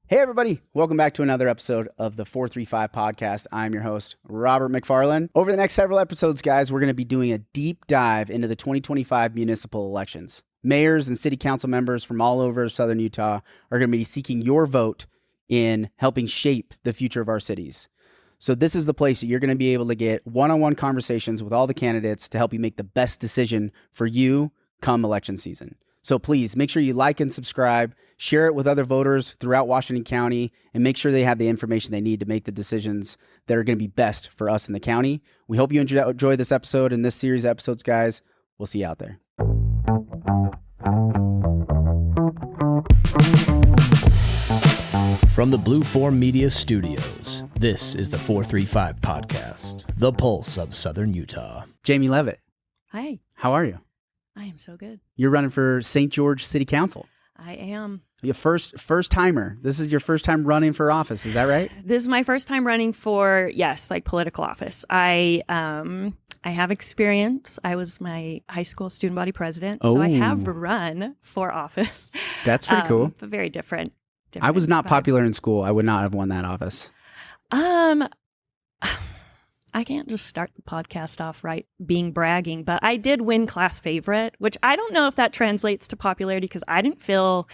Hey, everybody. Welcome back to another episode of the 435 podcast. I'm your host, Robert McFarland. Over the next several episodes, guys, we're going to be doing a deep dive into the 2025 municipal elections. Mayors and city council members from all over Southern Utah are going to be seeking your vote in helping shape the future of our cities. So this is the place that you're going to be able to get one-on-one conversations with all the candidates to help you make the best decision for you come election season. So please make sure you like and subscribe, share it with other voters throughout Washington County, and make sure they have the information they need to make the decisions that are going to be best for us in the county. We hope you enjoy this episode and this series of episodes, guys. We'll see you out there. From the Blue Form Media Studios, this is the 435 podcast, the pulse of Southern Utah. Jami Leavitt. Hi. How are you? I am so good. You're running for St. George City Council. I am. Your first timer. This is your first time running for office. Is that right? This is my first time running for, political office. I have experience. I was my high school student body president, so I have run for office. That's pretty cool. But very different. I was not popular in school. I would not have won that office. I can't just start the podcast off being bragging, but I did win class favorite, which I don't know if that translates to popularity because I didn't feel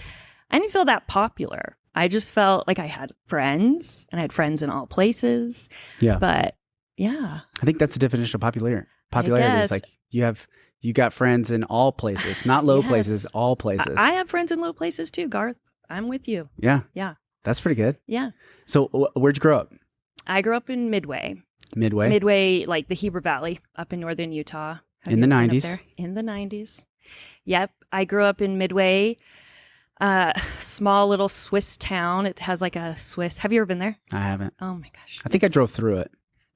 that popular. I just felt like I had friends and I had friends in all places. Yeah. But yeah. I think that's the definition of popularity. Popularity is like you got friends in all places, not low places, all places. I have friends in low places too, Garth. I'm with you. Yeah. Yeah. That's pretty good. Yeah. So where'd you grow up? I grew up in Midway, like the Heber Valley up in northern Utah. In the 90s. In the 90s. Yep. I grew up in Midway, small little Swiss town. It has like a Swiss. Have you ever been there? I haven't. Oh my gosh. I think I drove through it.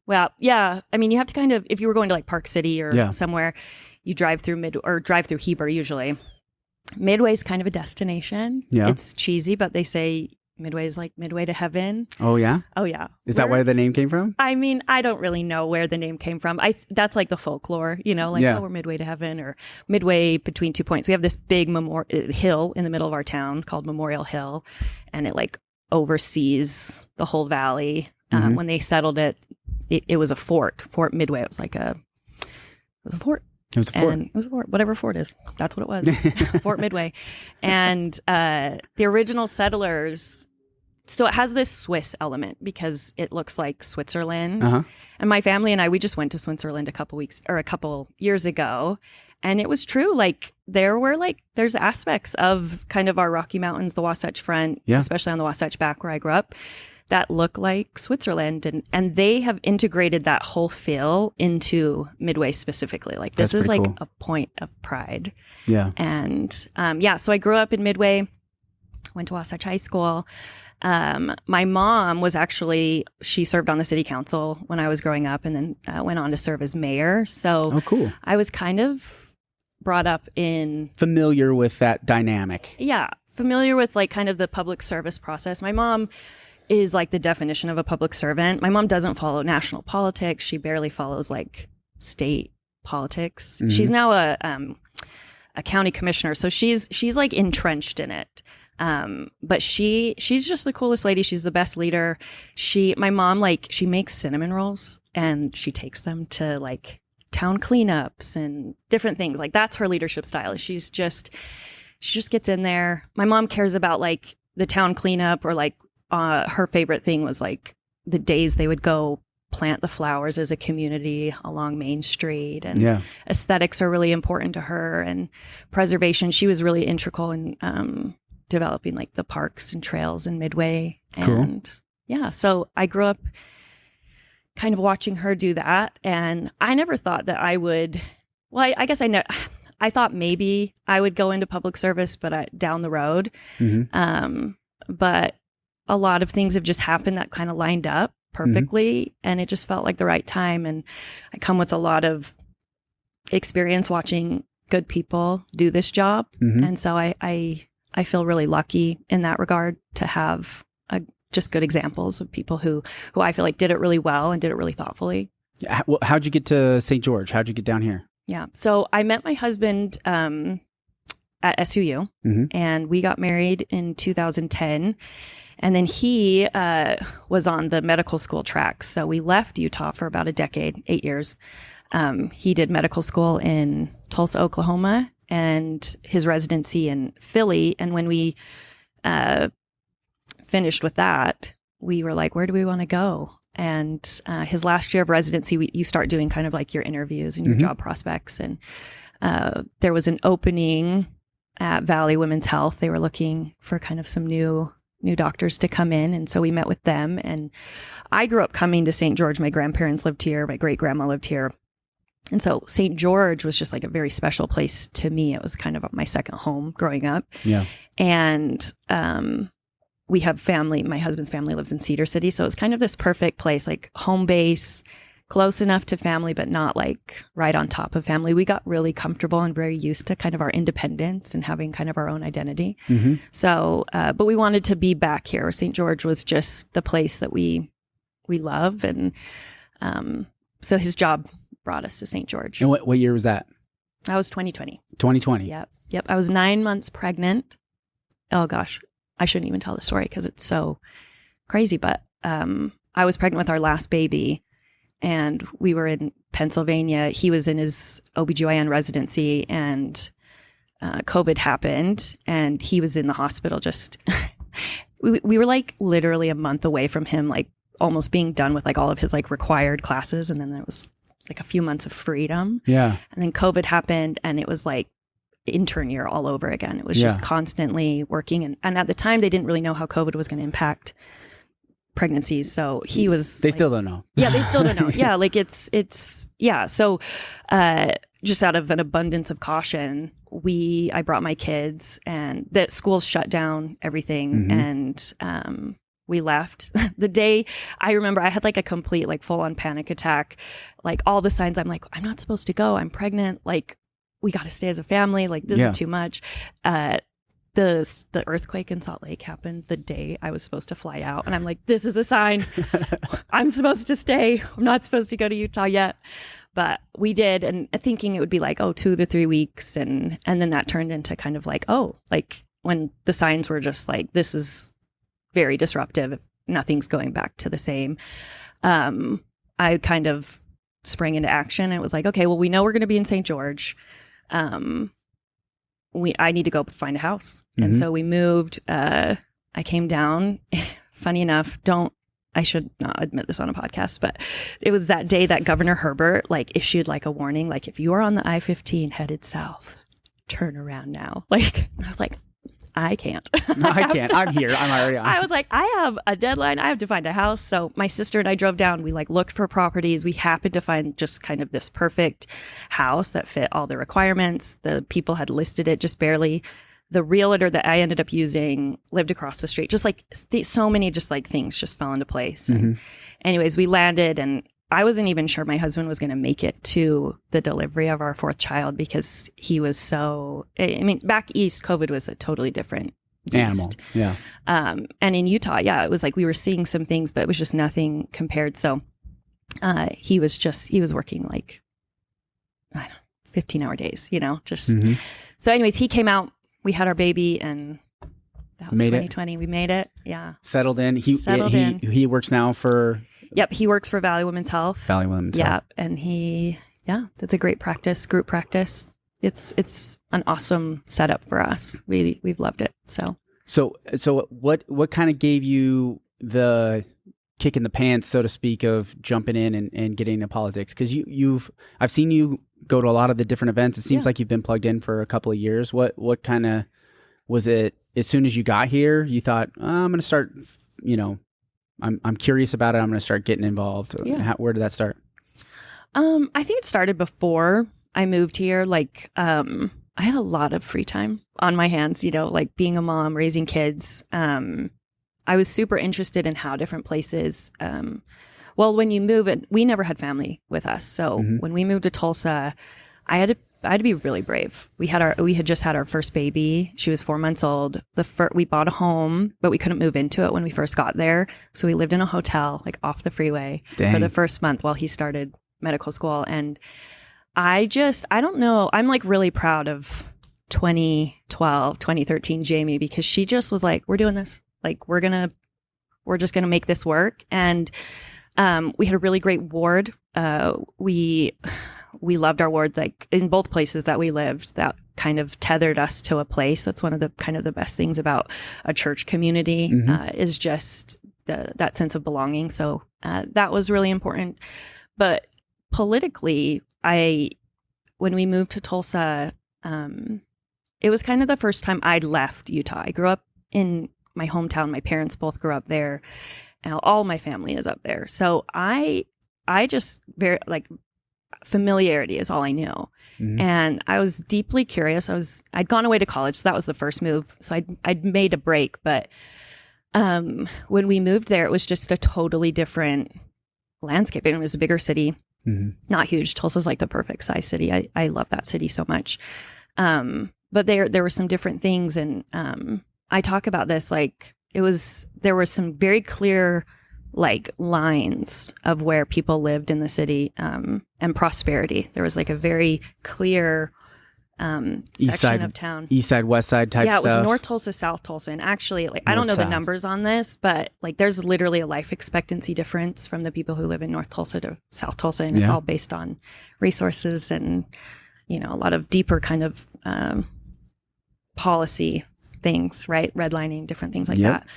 Well, yeah. I mean, you have to kind of, if you were going to like Park City or somewhere, you drive through Heber usually. Midway's kind of a destination. Yeah. It's cheesy, but they say Midway is like midway to heaven. Oh, yeah? Oh, yeah. Is that where the name came from? I mean, I don't really know where the name came from. That's like the folklore, we're midway to heaven or midway between 2 points. We have this big hill in the middle of our town called Memorial Hill, and it like oversees the whole valley. When they settled it, it was a fort. Fort Midway. It was a fort. It was a fort. It was a fort. Whatever fort is. That's what it was. Fort Midway. And the original settlers, so it has this Swiss element because it looks like Switzerland. Uh-huh. And my family and I, we just went to Switzerland a couple years ago. And it was true. Like there's aspects of kind of our Rocky Mountains, the Wasatch Front, especially on the Wasatch Back where I grew up, that look like Switzerland. And they have integrated that whole feel into Midway specifically. Like this is like a point of pride. Yeah. And so I grew up in Midway, went to Wasatch High School. My mom was she served on the city council when I was growing up and then went on to serve as mayor. So cool. I was kind of brought up familiar with that dynamic. Yeah. Familiar with like kind of the public service process. My mom is like the definition of a public servant. My mom doesn't follow national politics. She barely follows like state politics. Mm-hmm. She's now a county commissioner. So she's like entrenched in it. But she's just the coolest lady. She's the best leader. My mom, she makes cinnamon rolls and she takes them to like town cleanups and different things. Like that's her leadership style. She just gets in there. My mom cares about like the town cleanup or like, her favorite thing was like the days they would go plant the flowers as a community along Main Street, and aesthetics are really important to her, and preservation. She was really integral in developing like the parks and trails in Midway. And so I grew up kind of watching her do that, and I never thought that I would. Well, I guess I thought maybe I would go into public service, but down the road. Mm-hmm. But a lot of things have just happened that kind of lined up perfectly, and it just felt like the right time. And I come with a lot of experience watching good people do this job. Mm-hmm. And so I feel really lucky in that regard to have just good examples of people who I feel like did it really well and did it really thoughtfully. Well, how'd you get to St. George? How'd you get down here? Yeah. So I met my husband at SUU, and we got married in 2010. And then he was on the medical school track. So we left Utah for about a decade, 8 years. He did medical school in Tulsa, Oklahoma, and his residency in Philly. And when we finished with that, we were like, where do we want to go? And his last year of residency, you start doing kind of like your interviews and your job prospects. And there was an opening at Valley Women's Health. They were looking for kind of some new doctors to come in. And so we met with them. And I grew up coming to St. George. My grandparents lived here. My great grandma lived here. And so St. George was just like a very special place to me. It was kind of my second home growing up. Yeah. And we have family. My husband's family lives in Cedar City. So it's kind of this perfect place, like home base, close enough to family, but not like right on top of family. We got really comfortable and very used to kind of our independence and having kind of our own identity. So, but we wanted to be back here. St. George was just the place that we love. And so his job brought us to St. George. And what year was that? That was 2020. 2020. Yep. I was 9 months pregnant. Oh gosh, I shouldn't even tell the story because it's so crazy. But I was pregnant with our last baby, and we were in Pennsylvania. He was in his OBGYN residency, and COVID happened, and he was in the hospital. Just we were like literally a month away from him, like almost being done with like all of his like required classes, and then there was like a few months of freedom. Yeah. And then COVID happened, and it was like intern year all over again. It was just constantly working. And at the time, they didn't really know how COVID was going to impact pregnancies. So he was... They still don't know. Yeah, they still don't know. Yeah, like it's yeah. So just out of an abundance of caution, I brought my kids, and the schools shut down everything. And we left. The day, I remember I had like a complete like full on panic attack. Like all the signs, I'm like, I'm not supposed to go. I'm pregnant. Like we got to stay as a family. Like this is too much. The earthquake in Salt Lake happened the day I was supposed to fly out. And I'm like, this is a sign. I'm supposed to stay. I'm not supposed to go to Utah yet. But we did, and thinking it would be like, 2 to 3 weeks. And then that turned into kind of like, like when the signs were just like, this is very disruptive. Nothing's going back to the same. I kind of sprang into action. It was like, okay, well, we know we're going to be in St. George. I need to go find a house. And so we moved. I came down. Funny enough, I should not admit this on a podcast, but it was that day that Governor Herbert like issued like a warning, like if you are on the I-15 headed south, turn around now. Like, I was like, I can't. No, I can't. I'm here. I'm already on. I was like, I have a deadline. I have to find a house. So my sister and I drove down. We like looked for properties. We happened to find just kind of this perfect house that fit all the requirements. The people had listed it just barely. The realtor that I ended up using lived across the street. Just like so many just like things just fell into place. And anyways, we landed, and I wasn't even sure my husband was going to make it to the delivery of our fourth child because he was back east, COVID was a totally different animal. Yeah. And in Utah, it was like we were seeing some things, but it was just nothing compared. So he was working like, 15-hour days, just. So anyways, he came out, we had our baby, and that was 2020. We made it. Yeah. Settled in. He works now for... Yep, he works for Valley Women's Health. Valley Women's Health. Yeah, and that's a great practice, group practice. It's an awesome setup for us. We've loved it. So what kind of gave you the kick in the pants, so to speak, of jumping in and getting into politics? Because I've seen you go to a lot of the different events. It seems like you've been plugged in for a couple of years. What kind of was it? As soon as you got here, you thought, I'm going to start, I'm curious about it. I'm going to start getting involved. Yeah. Where did that start? I think it started before I moved here. Like, I had a lot of free time on my hands, like being a mom, raising kids. I was super interested in how different places, when you move, we never had family with us. So when we moved to Tulsa, I had to be really brave. We had just had our first baby. She was 4 months old. We bought a home, but we couldn't move into it when we first got there. So we lived in a hotel, like off the freeway for the first month while he started medical school. And I don't know. I'm like really proud of 2012, 2013 Jami, because she just was like, we're doing this. Like, we're going to we're just going to make this work. And we had a really great ward. We loved our ward, like in both places that we lived. That kind of tethered us to a place. That's one of the kind of the best things about a church community, is just that sense of belonging. So that was really important. But politically, when we moved to Tulsa, it was kind of the first time I'd left Utah. I grew up in my hometown. My parents both grew up there. And all my family is up there. So I just very like familiarity is all I knew. And I was deeply curious. I'd gone away to college, so that was the first move. So I'd made a break, but when we moved there, it was just a totally different landscape. And it was a bigger city, not huge. Tulsa's like the perfect size city. I love that city so much. But there were some different things, and I talk about this like there were some very clear like lines of where people lived in the city, and prosperity. There was like a very clear section of town. East side, west side type stuff. Yeah, it was North Tulsa, South Tulsa. And actually, like, I don't know the numbers on this, but like there's literally a life expectancy difference from the people who live in North Tulsa to South Tulsa. And it's all based on resources and, a lot of deeper kind of policy things, right? Redlining, different things like that.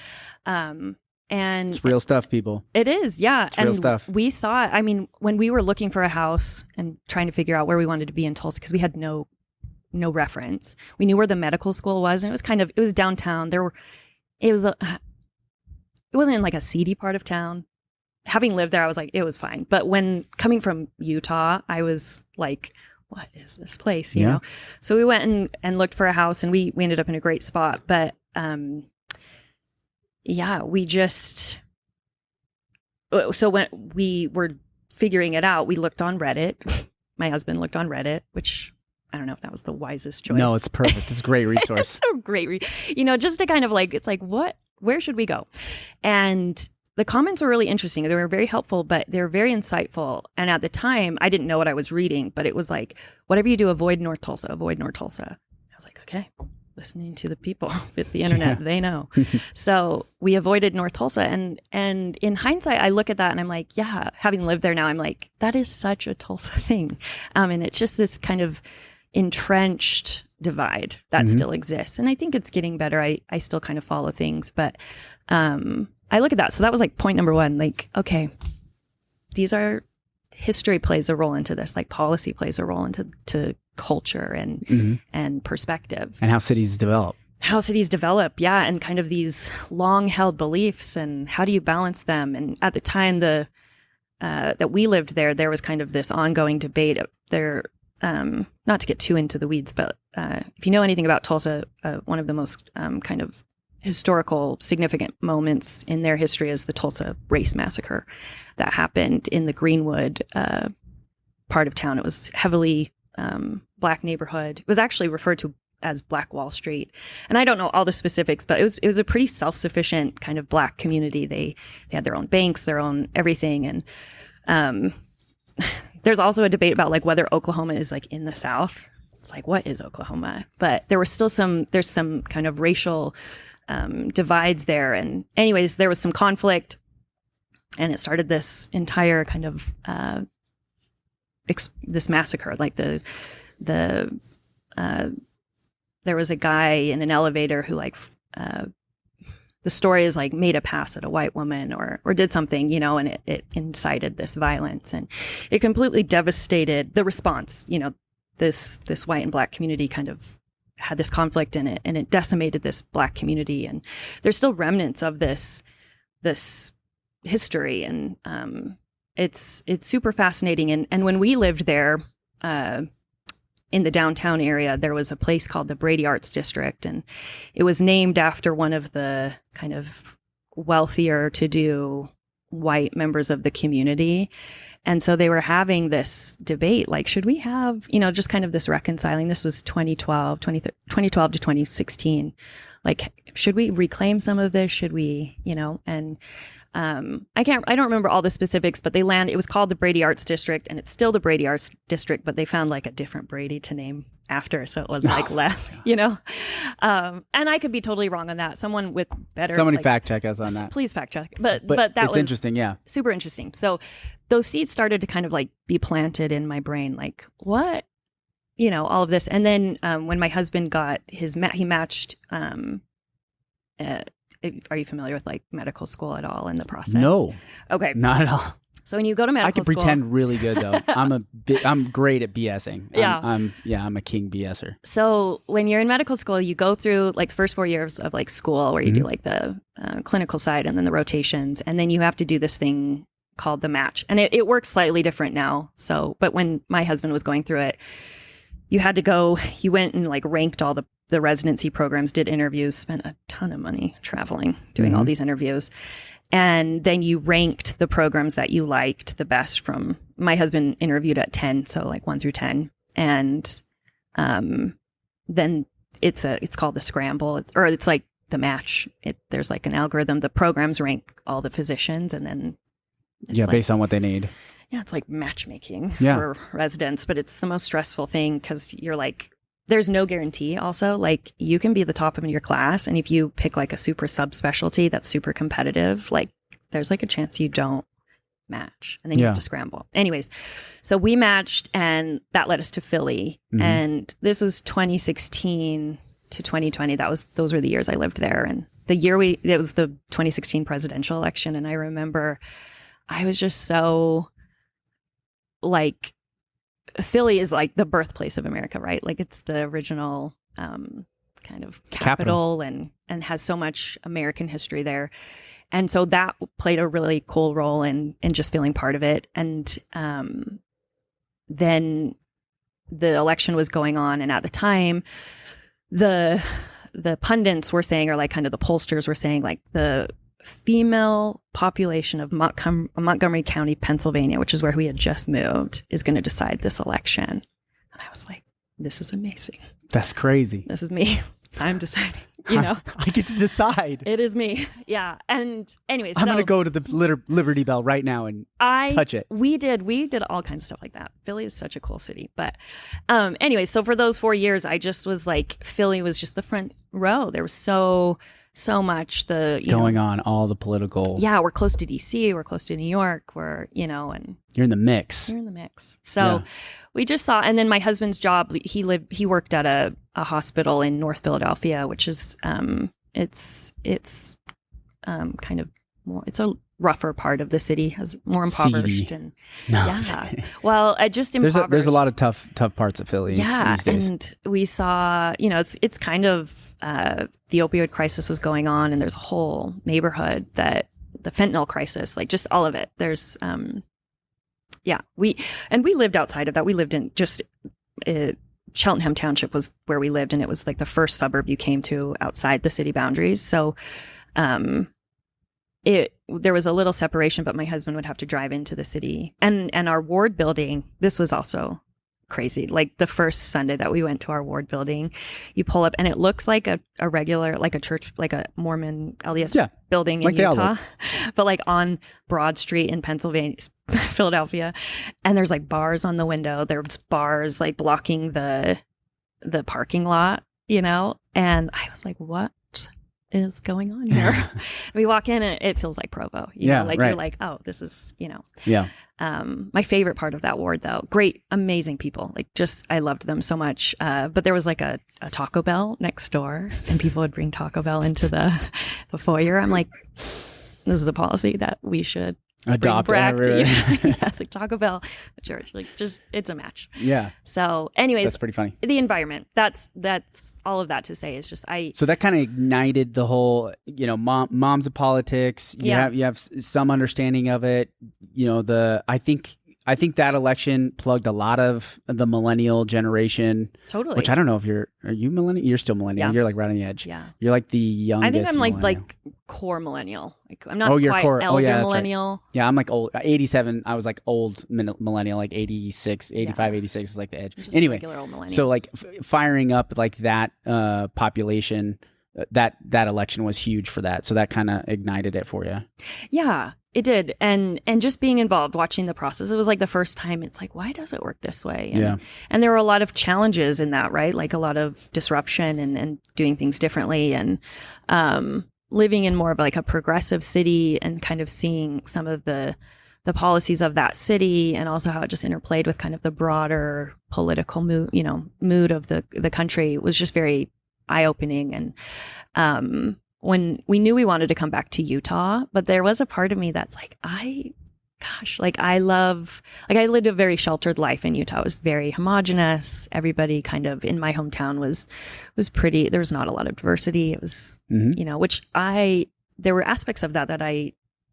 And it's real stuff, people. It is, yeah. It's real stuff. We saw it. I mean, when we were looking for a house and trying to figure out where we wanted to be in Tulsa, because we had no reference. We knew where the medical school was, and it was downtown. It wasn't in like a seedy part of town. Having lived there, I was like, it was fine. But when coming from Utah, I was like, what is this place? You know? So we went and looked for a house, and we ended up in a great spot. But we just, so when we were figuring it out, we looked on Reddit. My husband looked on Reddit, which I don't know if that was the wisest choice. No, it's perfect. It's a great resource. It's so great. Just to kind of like, it's like, where should we go? And the comments were really interesting. They were very helpful, but they were very insightful. And at the time, I didn't know what I was reading, but it was like, whatever you do, avoid North Tulsa, avoid North Tulsa. I was like, okay, listening to the people with the internet, they know. So we avoided North Tulsa. And in hindsight, I look at that and I'm like, yeah, having lived there now, I'm like, that is such a Tulsa thing. And it's just this kind of entrenched divide that still exists. And I think it's getting better. I still kind of follow things, but I look at that. So that was like point number one, like, okay, history plays a role into this, like policy plays a role into culture and perspective. And how cities develop. Yeah. And kind of these long held beliefs, and how do you balance them? And at the time that we lived there was kind of this ongoing debate there. Not to get too into the weeds, but if you know anything about Tulsa, one of the most kind of historical significant moments in their history is the Tulsa Race Massacre that happened in the Greenwood part of town. It was heavily Black neighborhood. It was actually referred to as Black Wall Street. And I don't know all the specifics, but it was a pretty self-sufficient kind of Black community. They had their own banks, their own everything. And there's also a debate about like whether Oklahoma is like in the South. It's like, what is Oklahoma? But there was still there's some kind of racial divides there. And anyways, there was some conflict, and it started this entire kind of this massacre. Like there was a guy in an elevator who like the story is like made a pass at a white woman or did something, and it incited this violence, and it completely devastated the response. This white and Black community kind of had this conflict in it, and it decimated this Black community. And there's still remnants of this history, and it's super fascinating. And when we lived there, in the downtown area, there was a place called the Brady Arts District, and it was named after one of the kind of wealthier to do white members of the community. And so they were having this debate, like, should we have, just kind of this reconciling? This was 2012 to 2016. Like, should we reclaim some of this? Should we, and I don't remember all the specifics, but it was called the Brady Arts District, and it's still the Brady Arts District, but they found like a different Brady to name after. So it was like less, and I could be totally wrong on that. Someone with better. Somebody fact check us on that. Please fact check. But that it's was interesting. Yeah. Super interesting. So those seeds started to kind of like be planted in my brain, like what, all of this. And then when my husband got he matched, are you familiar with like medical school at all in the process? No. Okay. Not at all. So when you go to medical school, I can school, pretend really good though. I'm great at BSing. Yeah. I'm a king BSer. So when you're in medical school, you go through like the first 4 years of like school where you do like the clinical side and then the rotations. And then you have to do this thing called the match. And it works slightly different now. So, but when my husband was going through it, you went and like ranked all the residency programs, did interviews, spent a ton of money traveling, doing all these interviews. And then you ranked the programs that you liked the best from, my husband interviewed at 10, so like 1 through 10. And then it's called the scramble, it's like the match. There's like an algorithm. The programs rank all the physicians, and then based on what they need. Yeah, it's like matchmaking for residents, but it's the most stressful thing because you're like, there's no guarantee also. Like you can be the top of your class, and if you pick like a super subspecialty that's super competitive, like there's like a chance you don't match, and then you have to scramble. Anyways, so we matched, and that led us to Philly. And this was 2016 to 2020. Those were the years I lived there. And the year it was the 2016 presidential election. And I remember I was just so like, Philly is like the birthplace of America, right? Like it's the original kind of capital and has so much American history there. And so that played a really cool role in just feeling part of it. And then the election was going on. And at the time, the pundits were saying, or like kind of the pollsters were saying, like the female population of Montgomery County, Pennsylvania, which is where we had just moved, is going to decide this election. And I was like, this is amazing. That's crazy. This is me. I'm deciding, I get to decide. It is me. Yeah. And anyways, I'm going to go to the Liberty Bell right now and touch it. We did all kinds of stuff like that. Philly is such a cool city. But anyways, so for those 4 years, I just was like, Philly was just the front row. There was so much going on, all the political. Yeah, we're close to DC, we're close to New York, and you're in the mix. You're in the mix. So we just saw, and then my husband's job, he worked at a hospital in North Philadelphia, which is it's kind of more, it's a rougher part of the city, has more impoverished. Seedy. And well, just impoverished. There's a lot of tough parts of Philly. Yeah, these days. and we saw, it's kind of the opioid crisis was going on, and there's a whole neighborhood that the fentanyl crisis, like just all of it. There's we lived outside of that. We lived in just Cheltenham Township was where we lived, and it was like the first suburb you came to outside the city boundaries. So there was a little separation, but my husband would have to drive into the city. And our ward building, this was also crazy. Like the first Sunday that we went to our ward building, you pull up and it looks like a regular, like a church, like a Mormon LDS building in Utah, but like on Broad Street in Pennsylvania, Philadelphia. And there's like bars on the window. There's bars like blocking the parking lot, and I was like, what is going on here? We walk in and it feels like Provo. You're like, oh, this is, my favorite part of that ward though, great, amazing people. Like just, I loved them so much. But there was like a Taco Bell next door, and people would bring Taco Bell into the foyer. I'm like, this is a policy that we should adopt. Like Taco Bell, the church, like just, it's a match. Yeah. So anyways, that's pretty funny. The environment, that's all of that to say is just, so that kind of ignited the whole, moms of politics. You have some understanding of it. I I think that election plugged a lot of the millennial generation. Totally. Which I don't know if are you millennial? You're still millennial. Yeah. You're like right on the edge. Yeah. You're like the youngest. I think I'm millennial. like core millennial. Like I'm not you're quite core. elder Yeah, millennial. Right. Yeah, I'm like old. 87. I was like old millennial, like 86, 85, 86 is like the edge. Just anyway, regular old millennial. so like firing up like that population, that election was huge for that. So that kind of ignited it for you. Yeah, it did. And just being involved, watching the process, it was like the first time it's like, why does it work this way? And there were a lot of challenges in that, right? Like a lot of disruption and doing things differently, and living in more of like a progressive city and kind of seeing some of the policies of that city, and also how it just interplayed with kind of the broader political mood of the country was just very eye-opening. And when we knew we wanted to come back to Utah, but there was a part of me that's like, I lived a very sheltered life in Utah. It was very homogenous. Everybody kind of in my hometown was pretty, there was not a lot of diversity. It was, there were aspects of that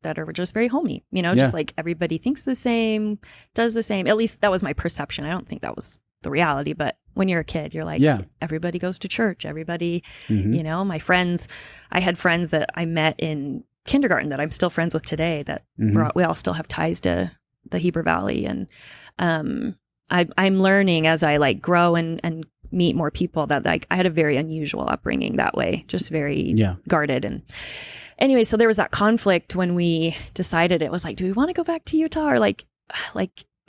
are just very homey, just like everybody thinks the same, does the same. At least that was my perception. I don't think that was the reality, but when you're a kid, you're like, everybody goes to church, everybody, my friends, I had friends that I met in kindergarten that I'm still friends with today, that we all still have ties to the Heber Valley. And I'm learning as I like grow and meet more people that like I had a very unusual upbringing that way, just very guarded. And anyway, so there was that conflict when we decided, it was like, do we want to go back to Utah, or like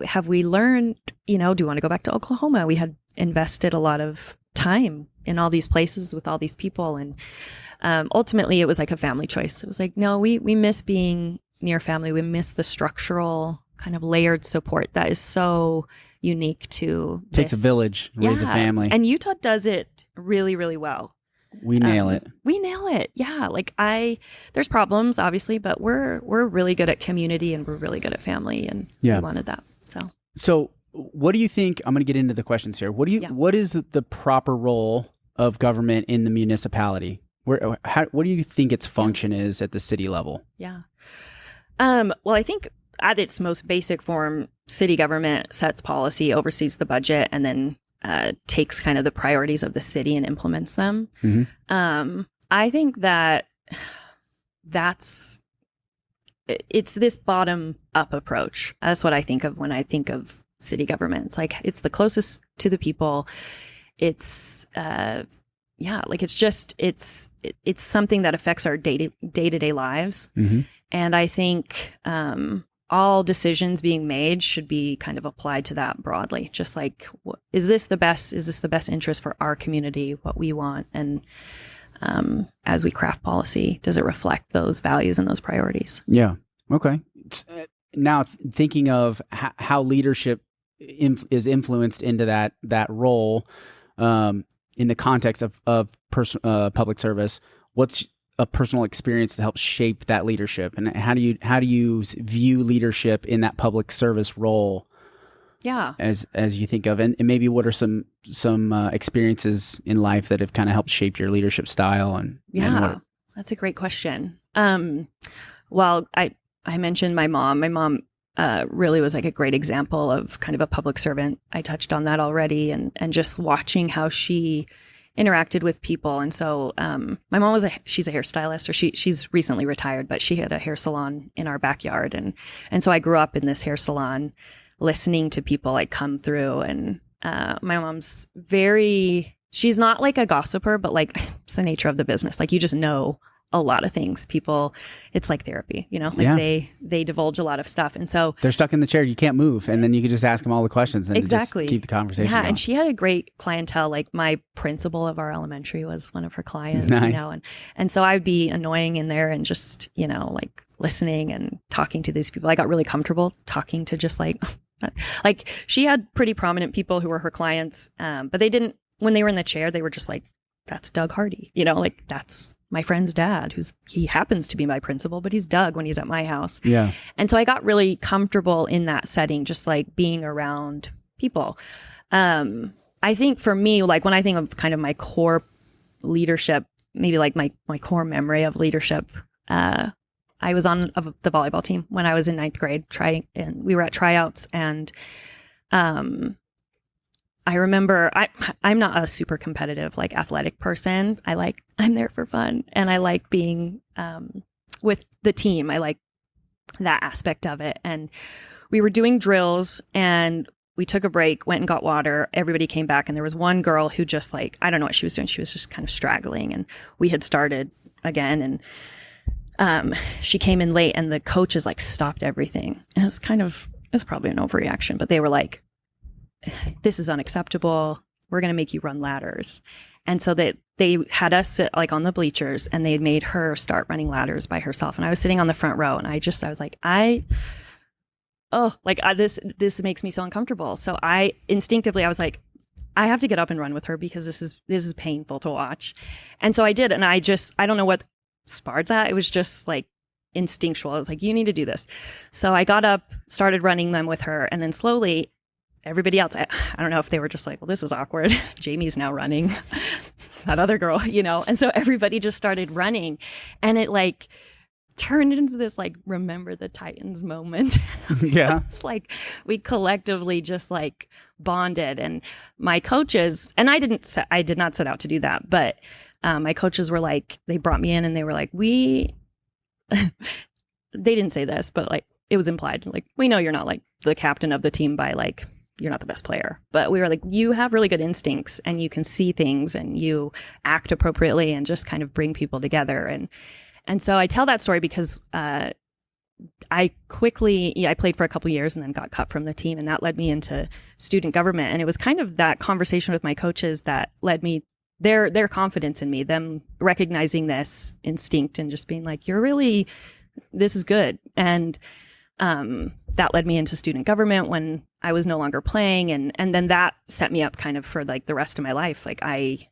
have we learned, do we want to go back to Oklahoma? We had invested a lot of time in all these places with all these people. And ultimately it was like a family choice. It was like, no, we miss being near family. We miss the structural kind of layered support that is so unique to this. Takes a village, raise a family. And Utah does it really, really well. We nail it. We nail it. Yeah. Like there's problems obviously, but we're really good at community, and we're really good at family, and we wanted that. So what do you think, I'm going to get into the questions here. What is the proper role of government in the municipality? What do you think its function is at the city level? Yeah. Well, I think at its most basic form, city government sets policy, oversees the budget, and then takes kind of the priorities of the city and implements them. I think it's this bottom up approach. That's what I think of when I think of city government. It's like, it's the closest to the people. It's, it's something that affects our day-to-day lives. And I think, all decisions being made should be kind of applied to that broadly. Just like, is this the best interest for our community, what we want? And as we craft policy, does it reflect those values and those priorities? Yeah. Okay. Now thinking of how leadership is influenced into that role in the context of public service, what's a personal experience to help shape that leadership, and how do you view leadership in that public service role? Yeah. As you think of, and maybe what are some experiences in life that have kind of helped shape your leadership style? And that's a great question. Well, I mentioned my mom. My mom really was like a great example of kind of a public servant. I touched on that already, and just watching how she interacted with people. And so my mom she's a hairstylist, or she's recently retired, but she had a hair salon in our backyard. And so I grew up in this hair salon, listening to people like come through. And my mom's she's not like a gossiper, but like it's the nature of the business. Like you just know a lot of things. People, it's like therapy, they divulge a lot of stuff. And so they're stuck in the chair. You can't move. And then you can just ask them all the questions and exactly just keep the conversation going. And she had a great clientele. Like my principal of our elementary was one of her clients, nice. And so I'd be annoying in there and just, like listening and talking to these people. I got really comfortable talking to just like she had pretty prominent people who were her clients. But they didn't, when they were in the chair, they were just like, that's Doug Hardy, like that's my friend's dad, he happens to be my principal, but he's Doug when he's at my house. Yeah. And so I got really comfortable in that setting, just like being around people. I think for me, like when I think of kind of my core leadership, maybe like my core memory of leadership, I was on the volleyball team when I was in ninth grade, and we were at tryouts, and I remember I'm not a super competitive, like, athletic person. I'm there for fun, and I like being with the team. I like that aspect of it. And we were doing drills, and we took a break, went and got water. Everybody came back, and there was one girl who just, like, I don't know what she was doing. She was just kind of straggling, and we had started again, and she came in late, and the coaches, like, stopped everything. And it was probably an overreaction, but they were like, this is unacceptable. We're going to make you run ladders. And so they had us sit, like, on the bleachers, and they made her start running ladders by herself. And I was sitting on the front row, and I was like, this makes me so uncomfortable. So I instinctively, I was like, I have to get up and run with her, because this is painful to watch. And so I did. And I don't know what sparked that. It was just, like, instinctual. I was like, you need to do this. So I got up, started running them with her. And then slowly, everybody else, I don't know if they were just like, well, this is awkward. Jami's now running. That other girl, And so everybody just started running. And it, like, turned into this, like, remember the Titans moment. Yeah. It's like we collectively just, like, bonded. And my coaches, and I did not set out to do that, but my coaches were like, they brought me in, and they were like, they didn't say this, but, like, it was implied, like, we know you're not, like, the captain of the team by, like, you're not the best player, but we were like, you have really good instincts, and you can see things, and you act appropriately, and just kind of bring people together. And so I tell that story because I played for a couple years and then got cut from the team, and that led me into student government. And it was kind of that conversation with my coaches that led me, their confidence in me, them recognizing this instinct and just being like, this is good. And that led me into student government when I was no longer playing. And then that set me up kind of for, like, the rest of my life. Like, I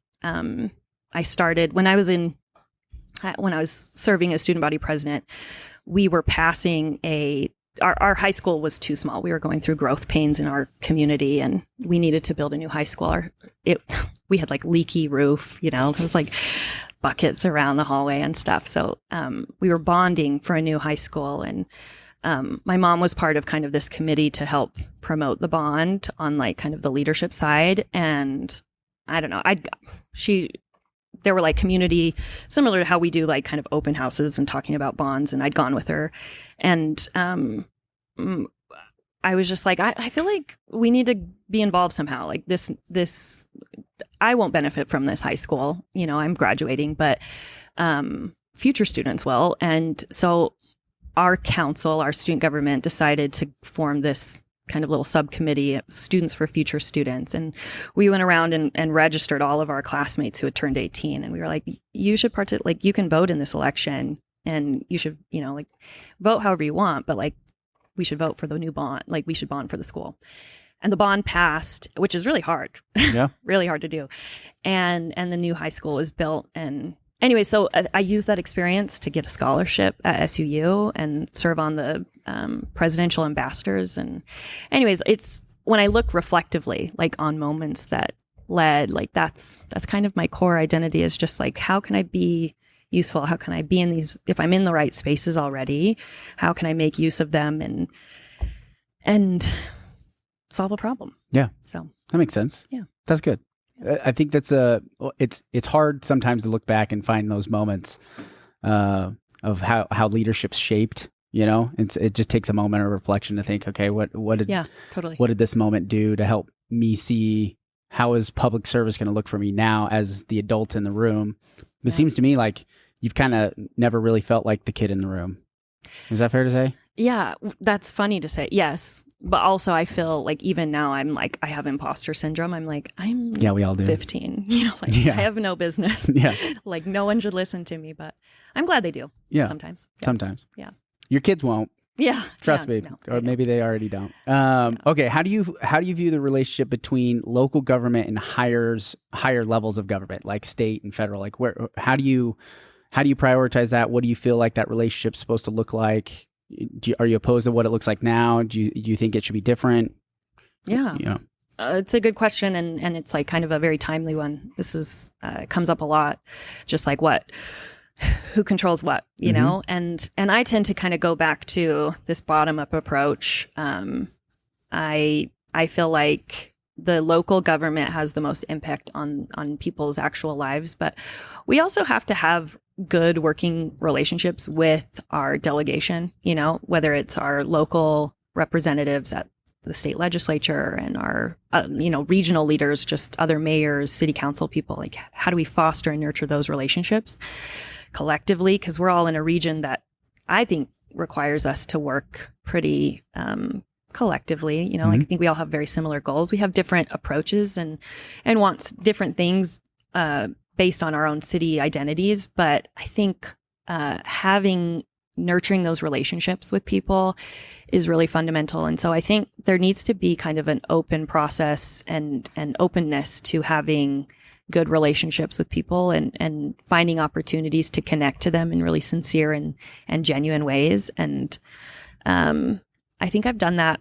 started when I was serving as student body president. We were passing our high school was too small. We were going through growth pains in our community, and we needed to build a new high school. We had, like, leaky roof, it was like buckets around the hallway and stuff. So we were bonding for a new high school, and my mom was part of kind of this committee to help promote the bond on, like, kind of the leadership side. And I don't know, there were, like, community, similar to how we do, like, kind of open houses and talking about bonds. And I'd gone with her, and I was just like, I feel like we need to be involved somehow. Like, this, I won't benefit from this high school. I'm graduating, but future students will. And so our council, our student government, decided to form this kind of little subcommittee, Students for Future Students. And we went around and registered all of our classmates who had turned 18. And we were like, you should participate, you can vote in this election, and you should, vote however you want, but, like, we should vote for the new bond. Like, we should bond for the school. And the bond passed, which is really hard. Yeah. Really hard to do. And the new high school was built. And anyway, so I used that experience to get a scholarship at SUU and serve on the presidential ambassadors. And anyways, it's when I look reflectively, like, on moments that led, like, that's kind of my core identity, is just like, how can I be useful? How can I be in these, if I'm in the right spaces already, how can I make use of them and solve a problem? Yeah. So that makes sense. Yeah. That's good. I think that's it's hard sometimes to look back and find those moments of how leadership's shaped. It just takes a moment of reflection to think, okay, what did this moment do to help me see how is public service going to look for me now as the adult in the room? It seems to me like you've kind of never really felt like the kid in the room. Is that fair to say? Yeah, that's funny to say. Yes. But also I feel like even now I'm like, I have imposter syndrome. I'm like, we all do. 15, I have no business. Yeah. Like, no one should listen to me, but I'm glad they do. Yeah. Sometimes. Yeah. Sometimes. Yeah. Your kids won't. Yeah. Trust me. No, or maybe they already don't. Okay. How do you view the relationship between local government and higher levels of government, like state and federal? Like, how do you prioritize that? What do you feel like that relationship's supposed to look like? Are you opposed to what it looks like now? Do you think it should be different? Yeah. It's a good question. And it's, like, kind of a very timely one. This is, comes up a lot. Just like what who controls what, you know? And I tend to kind of go back to this bottom up approach. I feel like the local government has the most impact on people's actual lives, but we also have to have good working relationships with our delegation, you know, whether it's our local representatives at the state legislature and our, you know, regional leaders, just other mayors, city council people. Like, how do we foster and nurture those relationships collectively? Because we're all in a region that I think requires us to work pretty collectively. You know, like, I think we all have very similar goals. We have different approaches and wants different things based on our own city identities. But I think nurturing those relationships with people is really fundamental. And so I think there needs to be kind of an open process and openness to having good relationships with people and finding opportunities to connect to them in really sincere and genuine ways. And I think I've done that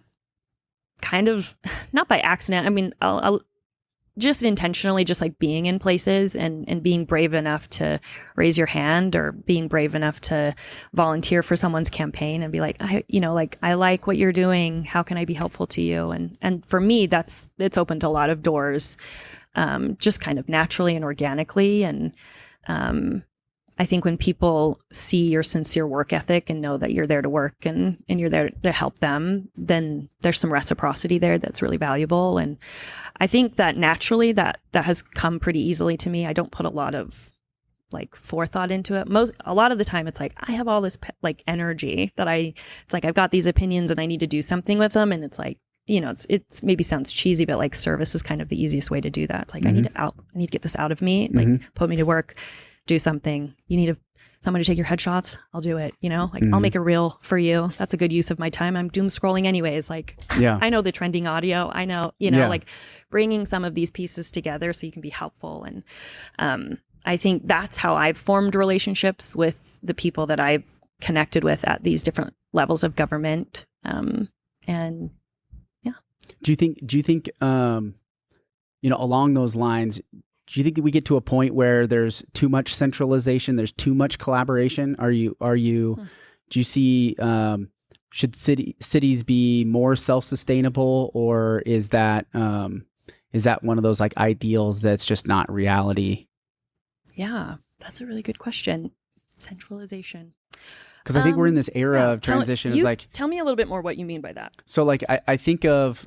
kind of not by accident. I mean, I'll just intentionally, just like being in places and being brave enough to raise your hand or being brave enough to volunteer for someone's campaign and be like, I like what you're doing. How can I be helpful to you? And for me, it's opened a lot of doors, just kind of naturally and organically. And I think when people see your sincere work ethic and know that you're there to work and you're there to help them, then there's some reciprocity there that's really valuable. And I think that naturally that has come pretty easily to me. I don't put a lot of like forethought into it. A lot of the time it's like, I have all this like energy that it's like, I've got these opinions and I need to do something with them. And it's like, you know, it's maybe sounds cheesy, but like service is kind of the easiest way to do that. It's like, I need to get this out of me, like put me to work. Do something. You need someone to take your headshots. I'll do it. You know, like I'll make a reel for you. That's a good use of my time. I'm doom scrolling anyways. Like, I know the trending audio. I know, like bringing some of these pieces together so you can be helpful. And I think that's how I've formed relationships with the people that I've connected with at these different levels of government. And yeah. Do you think, along those lines, do you think that we get to a point where there's too much centralization? There's too much collaboration? Do you see, should cities be more self-sustainable, or is that one of those like ideals that's just not reality? Yeah, that's a really good question. Centralization. Because I think we're in this era of transition. Tell me a little bit more what you mean by that. So like, I think of,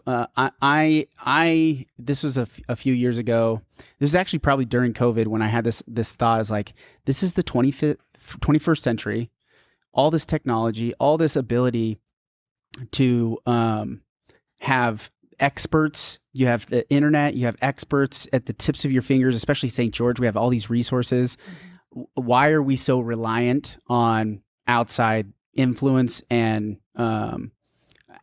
this was a few years ago. This was actually probably during COVID when I had this thought is like, this is the 21st century, all this technology, all this ability to have experts. You have the internet, you have experts at the tips of your fingers, especially St. George. We have all these resources. Why are we so reliant on outside influence and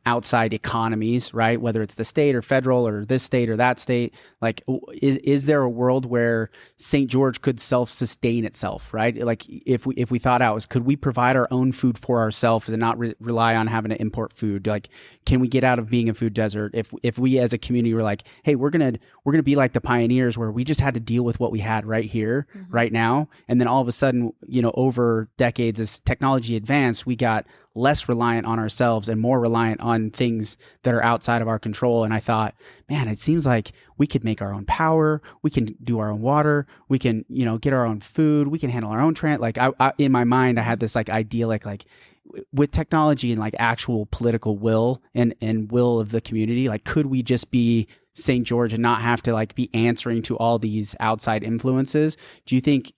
outside economies, right? Whether it's the state or federal or this state or that state, like is there a world where St. George could self-sustain itself, right? Like if we thought out, could we provide our own food for ourselves and not rely on having to import food? Like, can we get out of being a food desert? If we as a community were like, hey, we're gonna be like the pioneers where we just had to deal with what we had right here, right now, and then all of a sudden, over decades as technology advanced, we got less reliant on ourselves and more reliant on things that are outside of our control. And I thought, man, it seems like we could make our own power. We can do our own water. We can, get our own food. We can handle our own like I in my mind, I had this like idea, like with technology and like actual political will and will of the community, like, could we just be St. George and not have to like be answering to all these outside influences? Do you think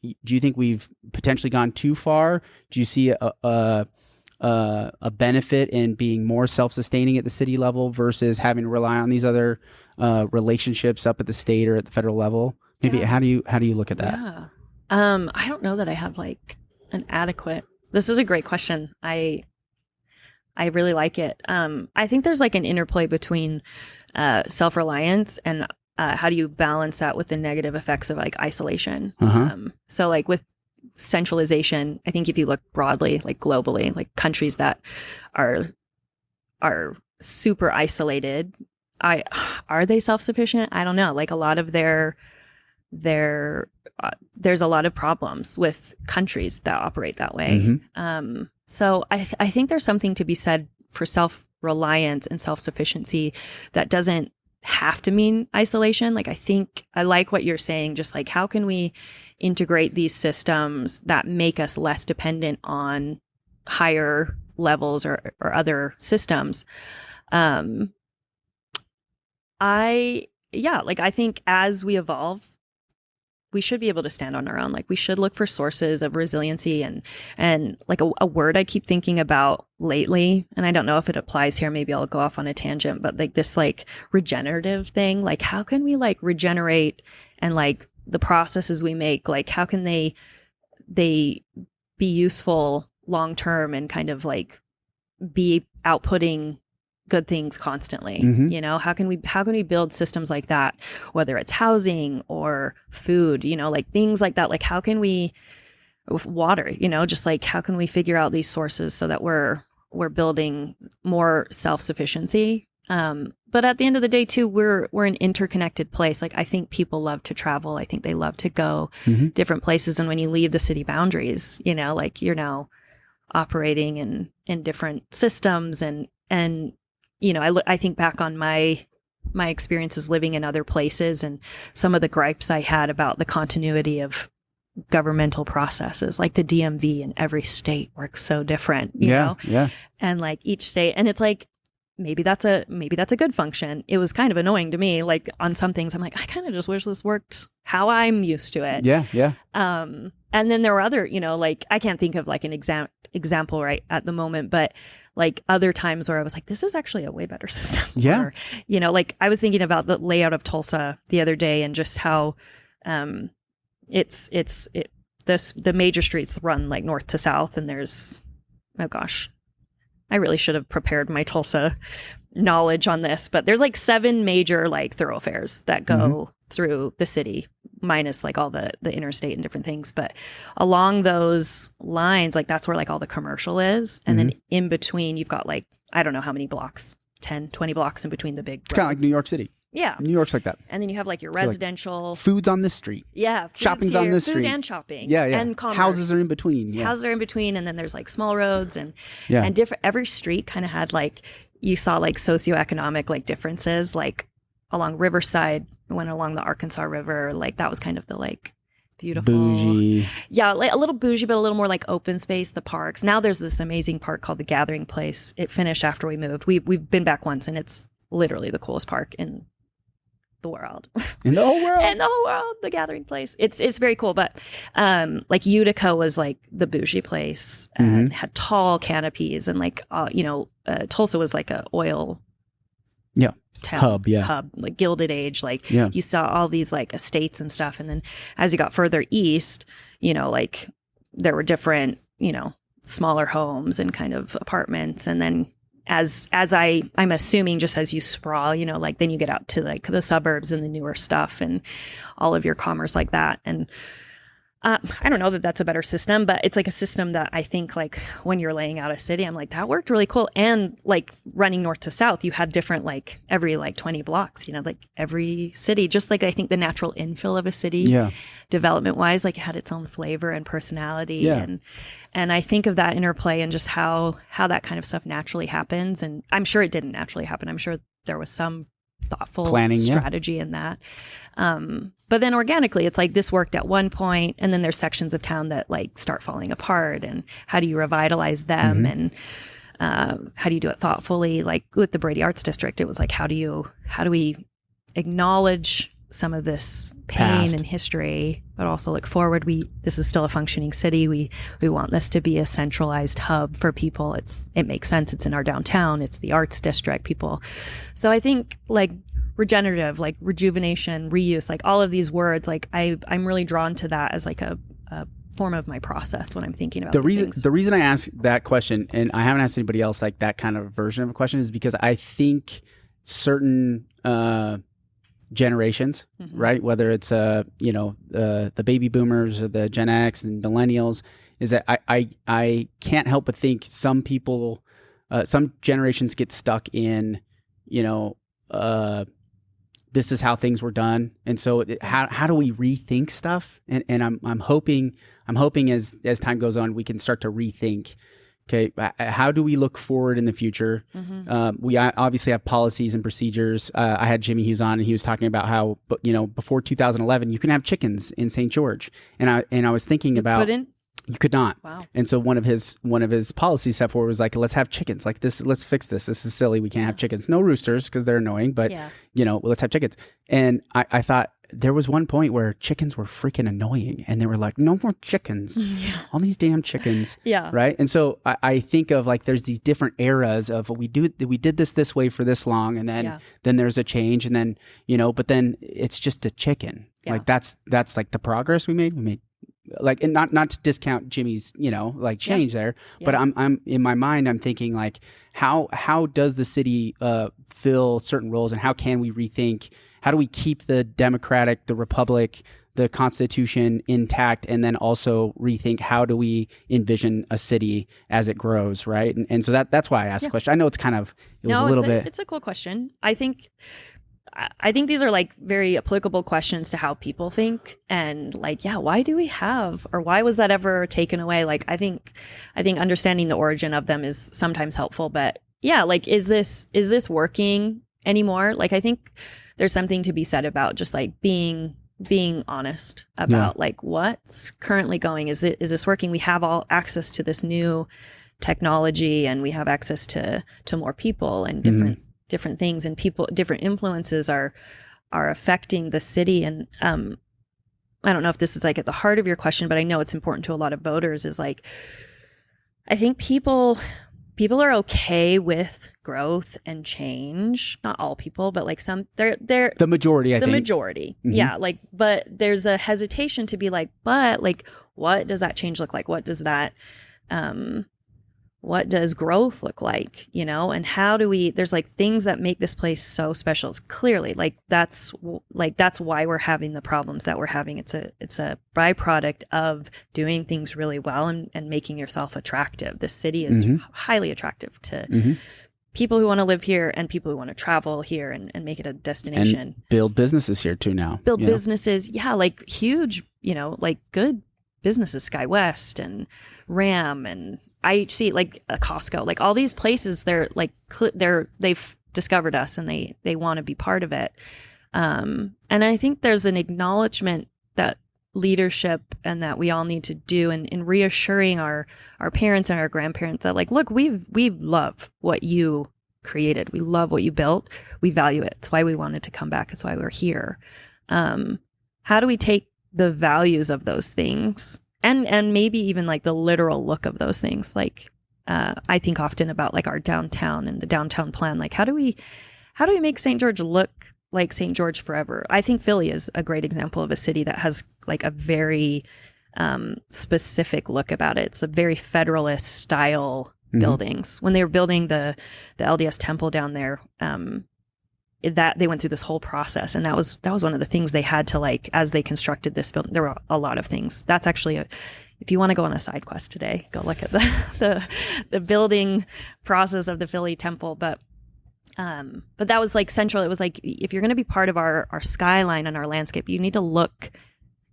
we've potentially gone too far? Do you see a benefit in being more self-sustaining at the city level versus having to rely on these other relationships up at the state or at the federal level? Maybe how do you look at that? Yeah. I don't know that I have like an adequate. This is a great question. I really like it. I think there's like an interplay between self-reliance and how do you balance that with the negative effects of like isolation. So like with centralization, I think if you look broadly, like globally, like countries that are super isolated, are they self-sufficient? I don't know. Like a lot of their there's a lot of problems with countries that operate that way. So I think there's something to be said for self-reliance and self-sufficiency that doesn't have to mean isolation. Like, I think I like what you're saying, just like, how can we integrate these systems that make us less dependent on higher levels or other systems? I think as we evolve, we should be able to stand on our own. Like, we should look for sources of resiliency and like a word I keep thinking about lately, and I don't know if it applies here, maybe I'll go off on a tangent, but like this like regenerative thing, like how can we like regenerate, and like the processes we make, like how can they be useful long term and kind of like be outputting good things constantly. You know, how can we build systems like that, whether it's housing or food, you know, like things like that. Like, how can we, water, you know, just like how can we figure out these sources so that we're building more self-sufficiency. But at the end of the day too, we're an interconnected place. Like, I think people love to travel. I think they love to go different places. And when you leave the city boundaries, you know, like you're now operating in different systems and you know, I think back on my experiences living in other places and some of the gripes I had about the continuity of governmental processes, like the DMV in every state works so different, you know? Yeah. And like each state, and it's like, maybe that's a good function. It was kind of annoying to me. Like on some things, I'm like, I kind of just wish this worked how I'm used to it. Yeah. And then there were other, you know, like I can't think of like an example right at the moment, but like other times where I was like, this is actually a way better system. Yeah. Or, you know, like I was thinking about the layout of Tulsa the other day and just how the major streets run like north to south, and there's, oh gosh, I really should have prepared my Tulsa knowledge on this, but there's like 7 major like thoroughfares that go through the city, minus like all the interstate and different things. But along those lines, like that's where like all the commercial is. And then in between, you've got like, I don't know how many blocks, 10, 20 blocks in between the big roads. It's kind of like New York City. Yeah. New York's like that. And then you have like your residential. Like, food's on this street. Yeah. Shopping's on this street. Food and shopping. Yeah. And commerce. Houses are in between. Yeah. Houses are in between. And then there's like small roads and different, every street kind of had like, you saw like socioeconomic like differences, like along Riverside, went along the Arkansas River. Like that was kind of the like beautiful. Bougie. Yeah. Like a little bougie, but a little more like open space, the parks. Now there's this amazing park called the Gathering Place. It finished after we moved. We've been back once, and it's literally the coolest park in the world. In the whole world? In the whole world, the Gathering Place. It's very cool. But like Utica was like the bougie place and had tall canopies, and like, Tulsa was like a oil town, hub, like Gilded Age. Like you saw all these like estates and stuff. And then as you got further east, you know, like there were different, you know, smaller homes and kind of apartments. And then as I'm assuming, just as you sprawl, you know, like then you get out to like the suburbs and the newer stuff and all of your commerce like that. And I don't know that that's a better system, but it's like a system that I think like when you're laying out a city, I'm like, that worked really cool. And like running north to south, you had different, like every like 20 blocks, you know, like every city, just like I think the natural infill of a city development wise, like it had its own flavor and personality. Yeah. And I think of that interplay and just how that kind of stuff naturally happens. And I'm sure it didn't naturally happen. I'm sure there was some thoughtful planning strategy in that. But then organically, it's like this worked at one point, and then there's sections of town that like start falling apart, and how do you revitalize them? And how do you do it thoughtfully? Like with the Brady Arts District, it was like, how do we acknowledge some of this pain Past and history, but also look forward? This is still a functioning city. We want this to be a centralized hub for people. It makes sense. It's in our downtown. It's the arts district. People. So I think like regenerative, like rejuvenation, reuse, like all of these words, like I'm really drawn to that as like a form of my process when I'm thinking about these things. The reason I ask that question, and I haven't asked anybody else like that kind of version of a question, is because I think certain generations, right? Whether it's the baby boomers or the Gen X and millennials, is that I can't help but think some people, some generations get stuck in, this is how things were done. And so how do we rethink stuff? And I'm hoping as time goes on, we can start to rethink, okay, how do we look forward in the future? We obviously have policies and procedures. I had Jimmy Hughes on, and he was talking about how, before 2011, you couldn't have chickens in St. George. And I was thinking about... Couldn't? You could not. Wow. And so one of his policies set forward was like, let's have chickens. Like this, let's fix this. This is silly. We can't have chickens. No roosters because they're annoying, but let's have chickens. And I thought there was one point where chickens were freaking annoying, and they were like, no more chickens. All these damn chickens. Yeah. Right. And so I think of like, there's these different eras of we did this way for this long, and then there's a change, and then, but then it's just a chicken. Yeah. Like that's like the progress we made. Like, and not to discount Jimmy's, change there, but I'm in my mind, I'm thinking like, how does the city fill certain roles, and how can we rethink? How do we keep the republic, the Constitution intact, and then also rethink how do we envision a city as it grows, right? And so that's why I asked the question. I know it's it's a cool question. I think these are like very applicable questions to how people think, and like, why do we have, or why was that ever taken away? Like, I think understanding the origin of them is sometimes helpful, but like, is this working anymore? Like, I think there's something to be said about just like being honest about like what's currently going. Is this working? We have all access to this new technology, and we have access to more people and different things, and different influences are affecting the city. And I don't know if this is like at the heart of your question, but I know it's important to a lot of voters, is like, I think people are okay with growth and change. Not all people, but like some, they're the majority, I think. The majority. Yeah. Like, but there's a hesitation to be like, but like, what does that change look like? What does that, what does growth look like, and how do there's like things that make this place so special. It's clearly that's why we're having the problems that we're having. It's a byproduct of doing things really well and making yourself attractive. The city is highly attractive to people who want to live here and people who want to travel here and make it a destination. And build businesses here too now. Businesses. Yeah. Like huge, like good businesses, SkyWest and RAM and IHC, like a Costco, like all these places, they've discovered us, and they want to be part of it. And I think there's an acknowledgement that leadership and that we all need to do, and reassuring our parents and our grandparents that like, look, we love what you created. We love what you built. We value it. It's why we wanted to come back. It's why we're here. How do we take the values of those things and maybe even like the literal look of those things? Like, I think often about like our downtown and the downtown plan. Like, how do we make St. George look like St. George forever? I think Philly is a great example of a city that has like a very specific look about it. It's a very Federalist style buildings. When they were building the LDS temple down there, that they went through this whole process, and that was one of the things they had to, like, as they constructed this building. There were a lot of things. That's actually if you want to go on a side quest today, go look at the building process of the Philly temple. But that was like central. It was like, if you're going to be part of our skyline and our landscape, you need to look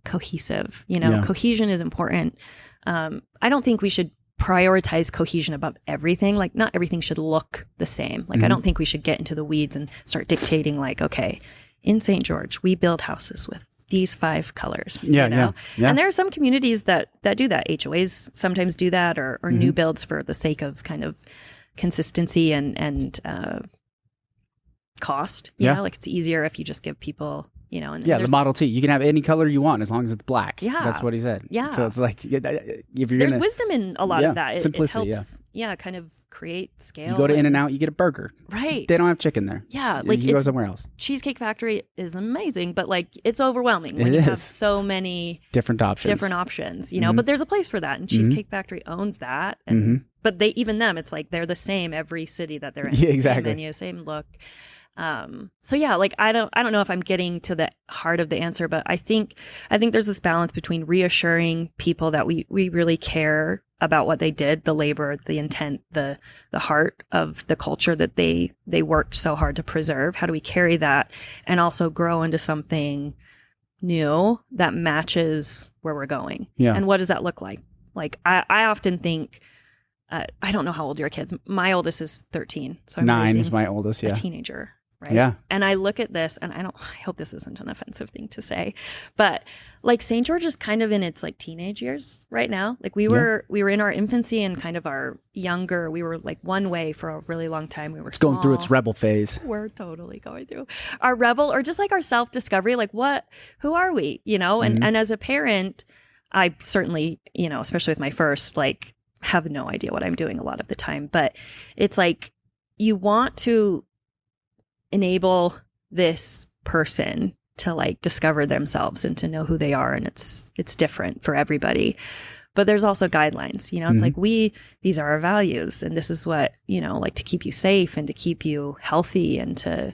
cohesive. Cohesion is important. I don't think we should prioritize cohesion above everything. Like, not everything should look the same. Like, I don't think we should get into the weeds and start dictating like, okay, in St. George, we build houses with these 5 colors. Yeah. And there are some communities that do that. HOAs sometimes do that, or new builds for the sake of kind of consistency and cost. Like, it's easier if you just give people, and the Model T, you can have any color you want as long as it's black. Yeah. That's what he said. Yeah. So it's like, if you're there's wisdom in a lot of that. Simplicity, it helps, kind of create scale. You go to In-N-Out, you get a burger. Right. They don't have chicken there. Yeah. Like, you go somewhere else. Cheesecake Factory is amazing, but like, it's overwhelming when you have so many different options, but there's a place for that. And Cheesecake Factory owns that. And, but it's like, they're the same every city that they're in. Yeah, exactly. Same menu, same look. So yeah, like I don't know if I'm getting to the heart of the answer, but I think there's this balance between reassuring people that we really care about what they did, the labor, the intent, the heart of the culture that they worked so hard to preserve. How do we carry that and also grow into something new that matches where we're going? Yeah. And what does that look like? Like I often think, I don't know how old your kids. My oldest is 13, so I'm 9 is raising my oldest. Yeah. a teenager. Right. Yeah. And I look at this and I hope this isn't an offensive thing to say, but like St. George is kind of in its like teenage years right now. Like we were in our infancy and kind of our younger, we were like one way for a really long time. We were going through its rebel phase. We're totally going through our rebel or just like our self-discovery, like who are we, and as a parent, I certainly, especially with my first, like have no idea what I'm doing a lot of the time, but it's like, you want to enable this person to like discover themselves and to know who they are, and it's different for everybody, but there's also guidelines, it's like these are our values, and this is what like to keep you safe and to keep you healthy and to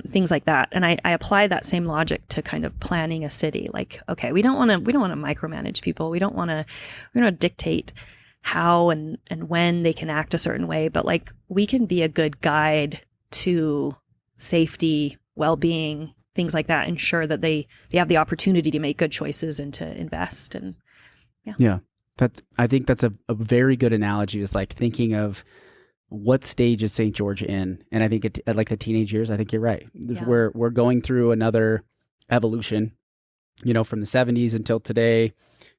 things like that. And I apply that same logic to kind of planning a city. Like, okay, we don't want to micromanage people, we don't want to dictate how and when they can act a certain way, but like we can be a good guide to safety, well-being, things like that, ensure that they have the opportunity to make good choices and to invest. And I think that's a very good analogy. It's like thinking of what stage is St. George in, and I think like the teenage years, I think you're right. Yeah. We're going through another evolution, from the 70s until today.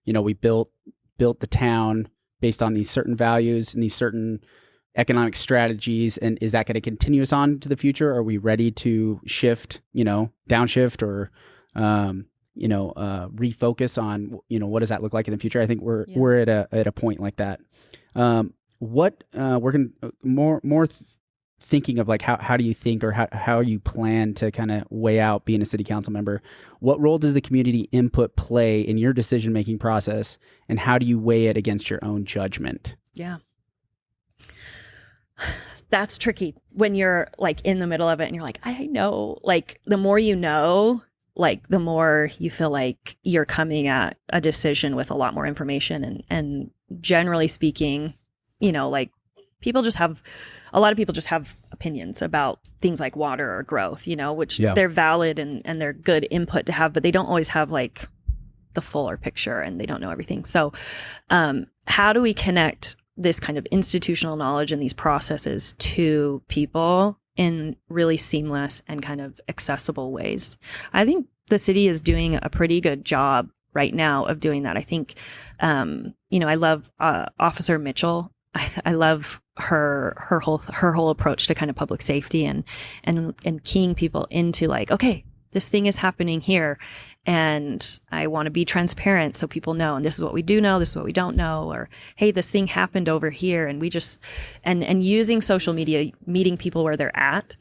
We built the town based on these certain values and these certain economic strategies, and is that going to continue us on to the future? Are we ready to shift, downshift, or refocus on what does that look like in the future? I think we're at a point like that. What we're going more thinking of, like how do you think, or how you plan to kind of weigh out being a city council member? What role does the community input play in your decision making process, and how do you weigh it against your own judgment? Yeah. That's tricky when you're like in the middle of it and you're like, I know, like the more you know, like the more you feel like you're coming at a decision with a lot more information. And generally speaking, like a lot of people just have opinions about things like water or growth, which they're valid and they're good input to have, but they don't always have like the fuller picture and they don't know everything. So how do we connect this kind of institutional knowledge and these processes to people in really seamless and kind of accessible ways? I think the city is doing a pretty good job right now of doing that. I think, I love Officer Mitchell. I love her whole approach to kind of public safety and keying people into like, okay, this thing is happening here, and I want to be transparent so people know, and this is what we do know, this is what we don't know, or hey, this thing happened over here, and we just and using social media, meeting people where they're at.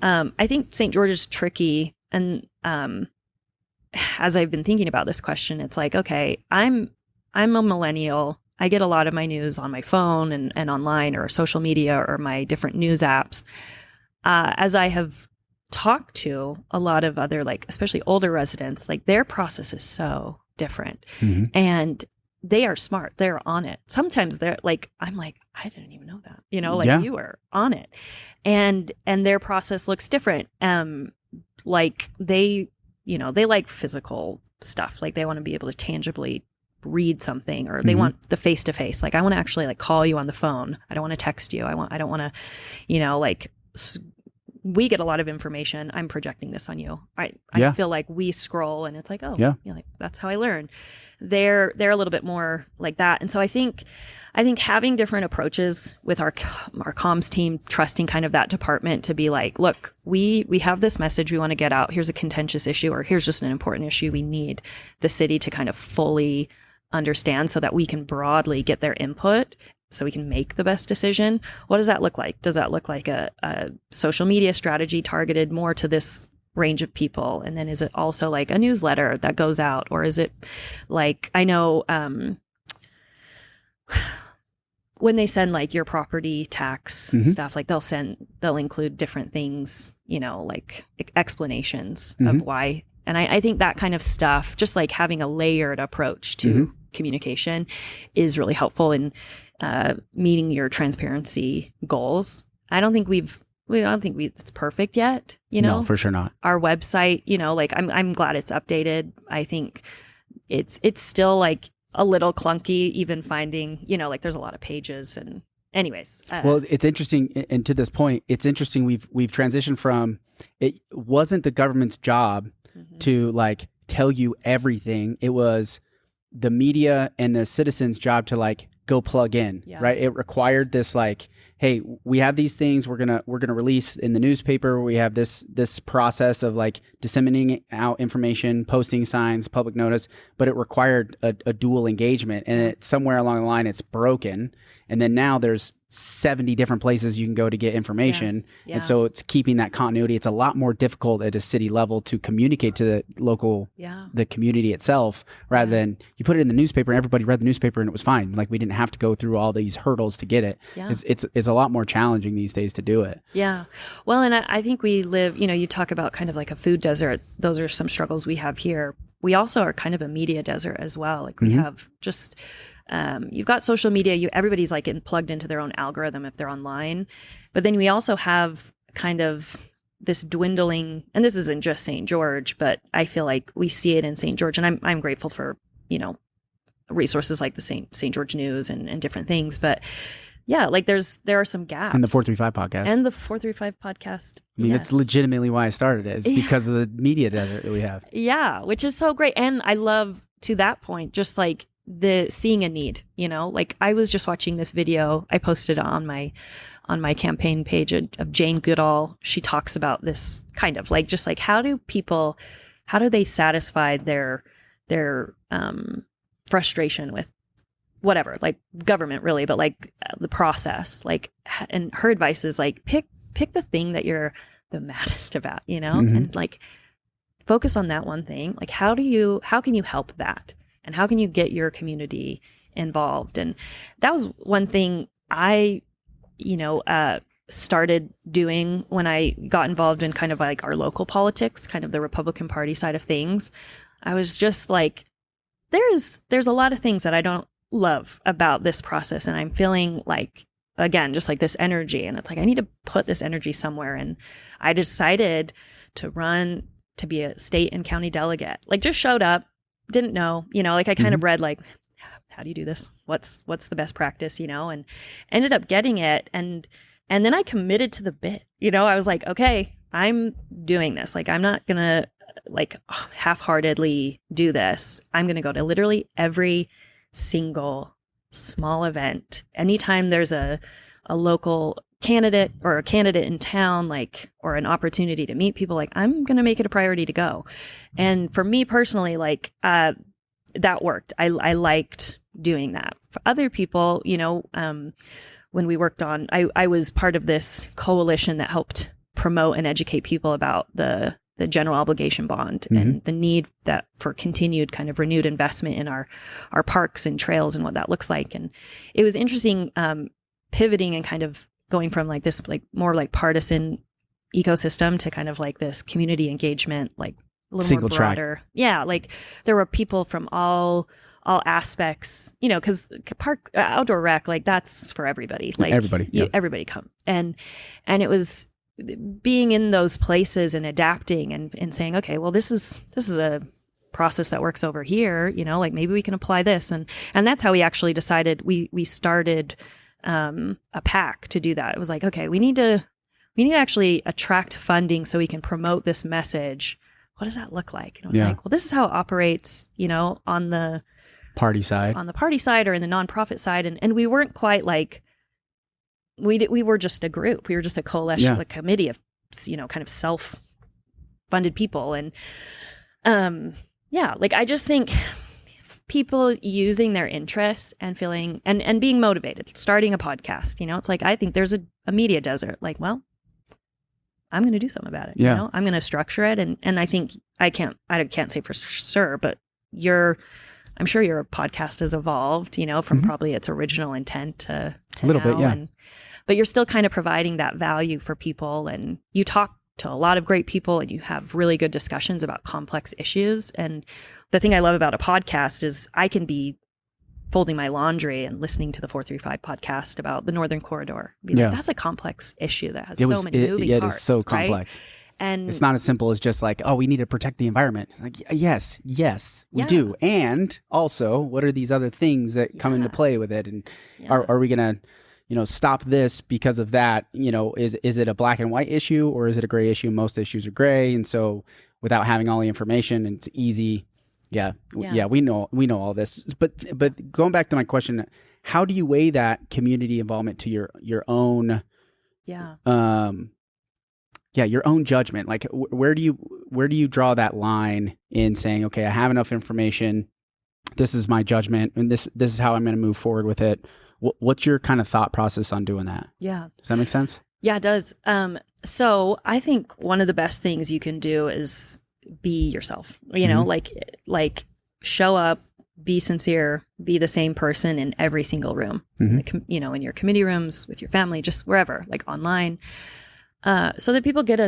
I think St. George is tricky, and as I've been thinking about this question, it's like, okay, I'm a millennial. I get a lot of my news on my phone and online or social media or my different news apps. As I have talked to a lot of other, like, especially older residents, like their process is so different and they are smart. They're on it. Sometimes they're like, I'm like, I didn't even know that, you were on it, and their process looks different. Like they like physical stuff. Like they want to be able to tangibly read something, or they want the face-to-face. Like I want to actually like call you on the phone. I don't want to text you. I don't want to, we get a lot of information. I'm projecting this on you. I feel like we scroll and it's like, oh, like that's how I learn. They're a little bit more like that. And so I think having different approaches with our comms team, trusting kind of that department to be like, look, we have this message we want to get out. Here's a contentious issue, or here's just an important issue we need the city to kind of fully understand so that we can broadly get their input so we can make the best decision. What does that look like? Does that look like a social media strategy targeted more to this range of people? And then is it also like a newsletter that goes out? Or is it like, I know when they send like your property tax Mhm. stuff, like they'll include different things, like explanations Mhm. of why. And I think that kind of stuff, just like having a layered approach to communication is really helpful in meeting your transparency goals. I don't think it's perfect yet, No, for sure not. Our website, like I'm glad it's updated. I think it's still like a little clunky, even finding, like there's a lot of pages and anyways. Well, it's interesting. And to this point, it's interesting. We've transitioned from, it wasn't the government's job to like tell you everything. It was the media and the citizens' job to like go plug in, right? It required this like, hey, we have these things we're gonna release in the newspaper. We have this process of like disseminating out information, posting signs, public notice, but it required a dual engagement. And somewhere along the line, it's broken. And then now there's 70 different places you can go to get information. Yeah. And so it's keeping that continuity. It's a lot more difficult at a city level to communicate to the local, the community itself, rather than you put it in the newspaper and everybody read the newspaper and it was fine. Like we didn't have to go through all these hurdles to get it. Yeah. It's a lot more challenging these days to do it. Yeah. Well, and I think we live, you talk about kind of like a food desert. Those are some struggles we have here. We also are kind of a media desert as well. Like we have just... you've got social media, everybody's like plugged into their own algorithm if they're online. But then we also have kind of this dwindling, and this isn't just St. George, but I feel like we see it in St. George. And I'm grateful for, resources like the St. George News and different things. But yeah, like there are some gaps. And the 435 podcast. And the 435 podcast. I mean, That's legitimately why I started it. It's because of the media desert that we have. Yeah, which is so great. And I love, to that point, just like the seeing a need, like I was just watching this video. I posted it on my campaign page of Jane Goodall. She talks about this kind of like, just like, how do they satisfy their frustration with whatever, like government really, but like the process, like, and her advice is like, pick the thing that you're the maddest about, and like focus on that one thing. Like, how can you help that? And how can you get your community involved? And that was one thing I, started doing when I got involved in kind of like our local politics, kind of the Republican Party side of things. I was just like, there's a lot of things that I don't love about this process. And I'm feeling like, again, just like this energy. And it's like, I need to put this energy somewhere. And I decided to run to be a state and county delegate. Like, just showed up. Didn't know, like I kind of read like, how do you do this? What's the best practice, and ended up getting it. And then I committed to the bit, I was like, okay, I'm doing this. Like, I'm not going to like half-heartedly do this. I'm going to go to literally every single small event. Anytime there's a local candidate or a candidate in town, like, or an opportunity to meet people, like, I'm going to make it a priority to go. And for me personally, like, that worked. I liked doing that. For other people, when we worked on, I was part of this coalition that helped promote and educate people about the general obligation bond and the need that for continued kind of renewed investment in our parks and trails and what that looks like. And it was interesting, pivoting and kind of going from like this, like more like partisan ecosystem to kind of like this community engagement, like a little Single more broader. Track. Yeah. Like there were people from all aspects, cause park, outdoor rec, like that's for everybody. Like everybody, everybody come. And it was being in those places and adapting and saying, okay, well, this is a process that works over here, like maybe we can apply this. And that's how we actually decided we started a PAC to do that. It was like, okay, we need to actually attract funding so we can promote this message. What does that look like? And I was like, well, this is how it operates, on the party side, or in the nonprofit side. And we weren't quite like, we were just a group. We were just a coalition, a committee of, kind of self-funded people. And, like, I just think people using their interests and feeling and being motivated, starting a podcast, it's like, I think there's a media desert. Like, well, I'm going to do something about it. I'm going to structure it. And I think I can't say for sure, but you're I'm sure your podcast has evolved, from probably its original intent to a little bit, now. yeah. But you're still kind of providing that value for people, and you talk to a lot of great people and you have really good discussions about complex issues. And the thing I love about a podcast is I can be folding my laundry and listening to the 435 podcast about the Northern Corridor. Be like, that's a complex issue that has so many moving parts. It is so complex. Right? And it's not as simple as just like, oh, we need to protect the environment. Like, yes, we do. And also, what are these other things that come into play with it? And are we going to, stop this because of that? Is it a black and white issue, or is it a gray issue? Most issues are gray. And so without having all the information, it's easy. Yeah, we know all this. But going back to my question, how do you weigh that community involvement to your own your own judgment? Like, where do you draw that line in saying, okay, I have enough information, this is my judgment, and this is how I'm going to move forward with it? What's your kind of thought process on doing that? Yeah. Does that make sense? Yeah, it does. So I think one of the best things you can do is be yourself, like show up, be sincere, be the same person in every single room, in your committee rooms, with your family, just wherever, like online, so that people get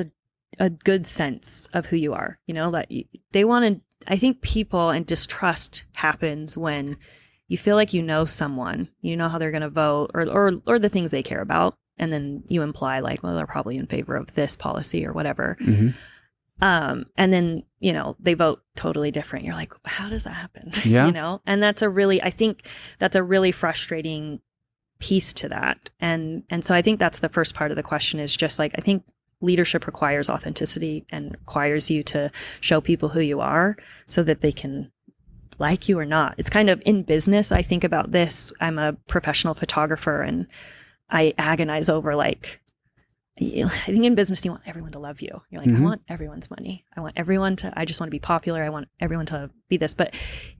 a good sense of who you are, that they want to, I think people, and distrust happens when you feel like someone, how they're going to vote or the things they care about. And then you imply like, well, they're probably in favor of this policy or whatever. And then, they vote totally different. You're like, how does that happen? Yeah. And I think that's a really frustrating piece to that. And so I think that's the first part of the question, is just like, I think leadership requires authenticity and requires you to show people who you are so that they can like you or not. It's kind of in business. I think about this. I'm a professional photographer, and I agonize over like, I think in business, you want everyone to love you. You're like, I want everyone's money. I just want to be popular. I want everyone to be this. But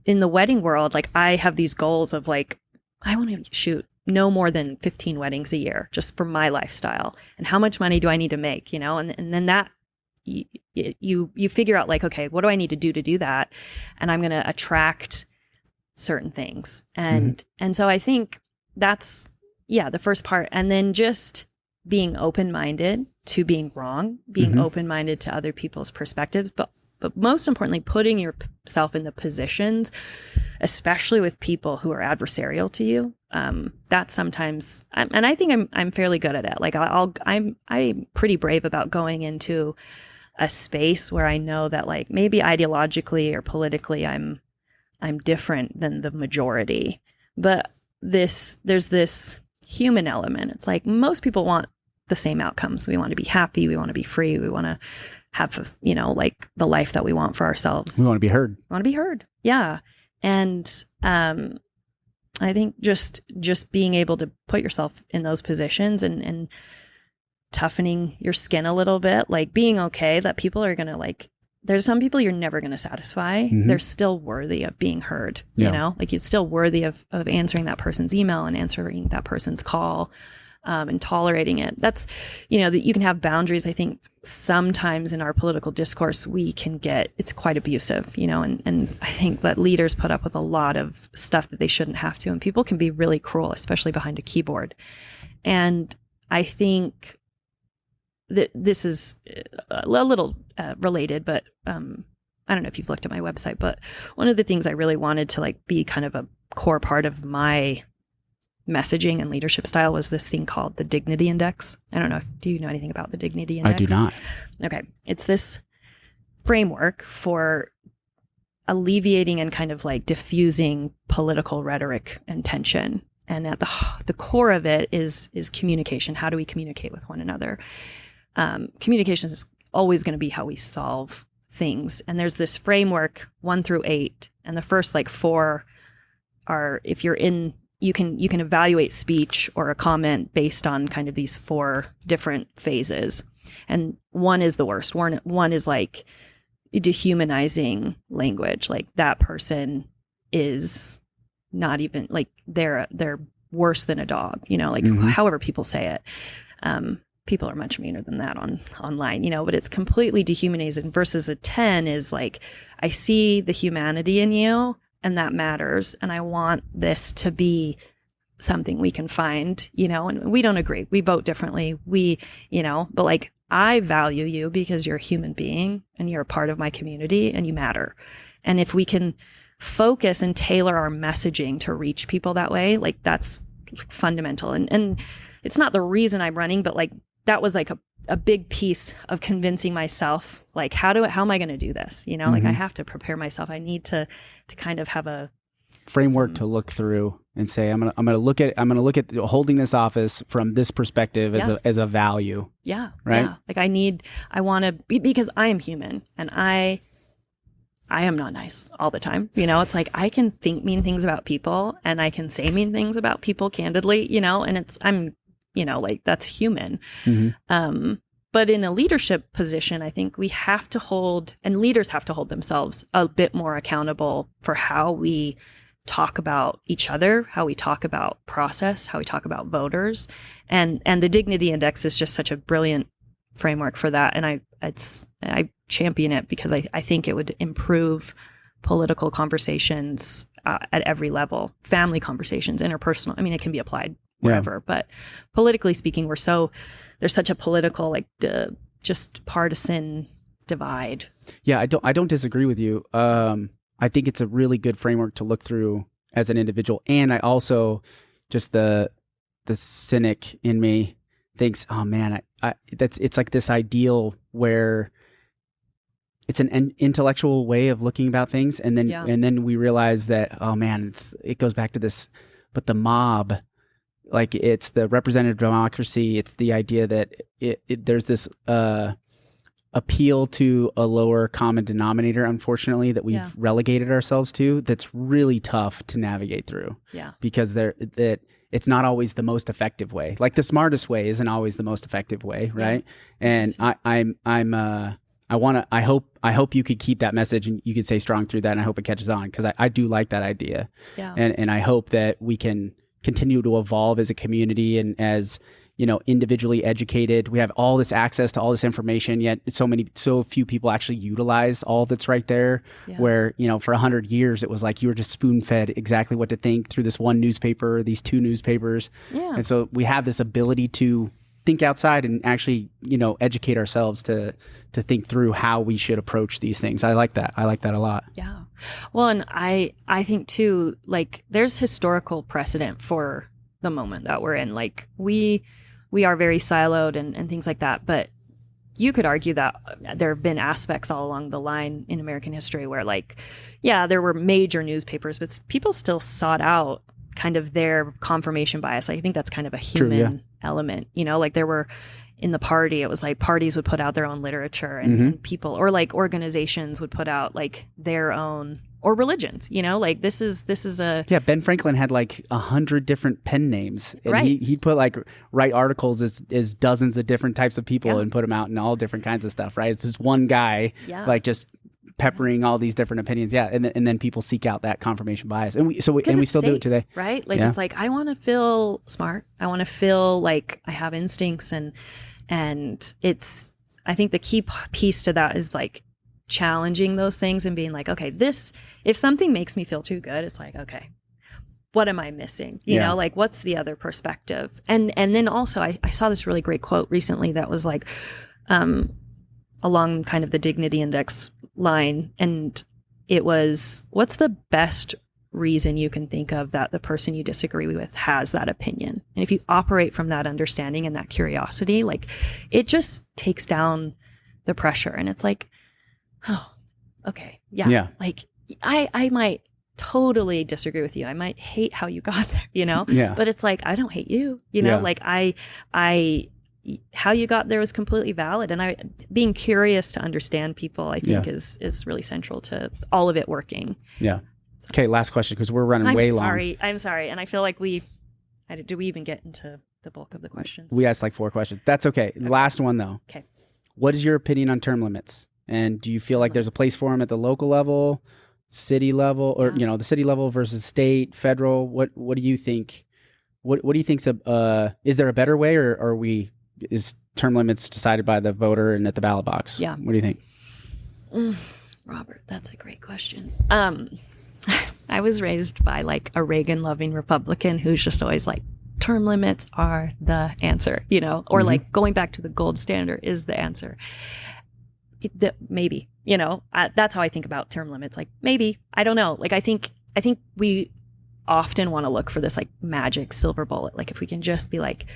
in the wedding world, like, I have these goals of like, I want to shoot no more than 15 weddings a year just for my lifestyle. And how much money do I need to make, And then that you figure out like, okay, what do I need to do that? And I'm going to attract certain things. And so I think that's, the first part. And then just being open-minded to being wrong, being open-minded to other people's perspectives, but most importantly, putting yourself in the positions, especially with people who are adversarial to you. That sometimes, and I think I'm fairly good at it. Like I'm pretty brave about going into a space where I know that like maybe ideologically or politically I'm different than the majority, but there's this human element. It's like most people want the same outcomes. We want to be happy. We want to be free. We want to have, like the life that we want for ourselves. We want to be heard. Yeah. And I think just being able to put yourself in those positions and toughening your skin a little bit, like being okay that people are going to like, there's some people you're never going to satisfy. They're still worthy of being heard, like it's still worthy of answering that person's email and answering that person's call. And tolerating it. That's, that you can have boundaries. I think sometimes in our political discourse, it's quite abusive, and I think that leaders put up with a lot of stuff that they shouldn't have to. And people can be really cruel, especially behind a keyboard. And I think that this is a little related, but I don't know if you've looked at my website, but one of the things I really wanted to like be kind of a core part of my messaging and leadership style was this thing called the Dignity Index. I don't know. Do you know anything about the Dignity Index? I do not. Okay. It's this framework for alleviating and kind of like diffusing political rhetoric and tension. And at the core of it is communication. How do we communicate with one another? Communication is always going to be how we solve things. And there's this framework 1 through 8. And the first like 4 are, if you're in, you can evaluate speech or a comment based on kind of these 4 different phases. And 1 is the worst. One is like dehumanizing language. Like that person is not even like they're worse than a dog, like however people say it. People are much meaner than that online, but it's completely dehumanizing versus a 10 is like, I see the humanity in you. and that matters. And I want this to be something we can find, and we don't agree. We vote differently. But like, I value you because you're a human being and you're a part of my community and you matter. And if we can focus and tailor our messaging to reach people that way, like that's fundamental. And it's not the reason I'm running, but like that was like a big piece of convincing myself, like how am I going to do this? Like I have to prepare myself. I need to kind of have a framework to look through and say, I'm going to look at holding this office from this perspective as a value. Yeah. Right. Yeah. Like I want to be, because I am human and I am not nice all the time. It's like I can think mean things about people and I can say mean things about people candidly, and I'm like that's human. Mm-hmm. But in a leadership position, I think we have to hold, and leaders have to hold themselves a bit more accountable for how we talk about each other, how we talk about process, how we talk about voters. And the Dignity Index is just such a brilliant framework for that. And I champion it because I think it would improve political conversations at every level, family conversations, interpersonal. I mean, it can be applied wherever, but politically speaking, there's such a political, like just partisan divide. Yeah, I don't disagree with you. I think it's a really good framework to look through as an individual. And I also, just the cynic in me thinks, oh man, it's like this ideal where it's an intellectual way of looking about things. And then we realize that, oh man, it goes back to this, but the mob, like it's the representative democracy. It's the idea that there's this appeal to a lower common denominator, unfortunately, that we've relegated ourselves to. That's really tough to navigate through. Yeah, because it's not always the most effective way. Like the smartest way isn't always the most effective way, right? Yeah. And I hope you could keep that message and you could stay strong through that. And I hope it catches on because I do like that idea. Yeah, and I hope that we can continue to evolve as a community and as individually educated. We have all this access to all this information, yet so few people actually utilize all that's right there. Yeah. Where, for 100 years, it was like you were just spoon fed exactly what to think through this one newspaper, these two newspapers. Yeah. And so we have this ability to think outside and actually, educate ourselves to think through how we should approach these things. I like that. I like that a lot. Yeah. Well, and I think too, like there's historical precedent for the moment that we're in. Like we are very siloed and things like that. But you could argue that there have been aspects all along the line in American history where there were major newspapers, but people still sought out kind of their confirmation bias. I think that's kind of a human element, like there were in the party, it was like parties would put out their own literature and people, or like organizations would put out like their own, or religions, like this is Ben Franklin had like 100 different pen names and he'd put write articles as dozens of different types of people and put them out in all different kinds of stuff, right? It's just one guy just peppering all these different opinions. Yeah. And then people seek out that confirmation bias. And we still safe, do it today. Right. Like it's like, I want to feel smart. I want to feel like I have instincts and it's, I think the key piece to that is like challenging those things and being like, okay, if something makes me feel too good, it's like, okay, what am I missing? You know, like what's the other perspective? And then also I saw this really great quote recently that was like, along kind of the Dignity Index line. And it was, what's the best reason you can think of that the person you disagree with has that opinion? And if you operate from that understanding and that curiosity, like it just takes down the pressure. And it's like, oh, okay. Yeah. Like I might totally disagree with you. I might hate how you got there, Yeah. But it's like, I don't hate you, like how you got there was completely valid. And being curious to understand people, I think is really central to all of it working. Yeah. Okay. Last question, because we're running way long. I'm sorry. And I feel like do we even get into the bulk of the questions? We asked like 4 questions. That's okay. Last one though. Okay. What is your opinion on term limits? And do you feel like there's a place for them at the local level, city level, or, the city level versus state, federal? What do you think? What do you think's is there a better way, or is term limits decided by the voter and at the ballot box? Yeah. What do you think? Robert, that's a great question. I was raised by like a Reagan loving Republican who's just always like, term limits are the answer, you know, or like going back to the gold standard is the answer. Maybe, you know, that's how I think about term limits. Like maybe, I don't know. Like I think we often want to look for this like magic silver bullet. Like if we can just be like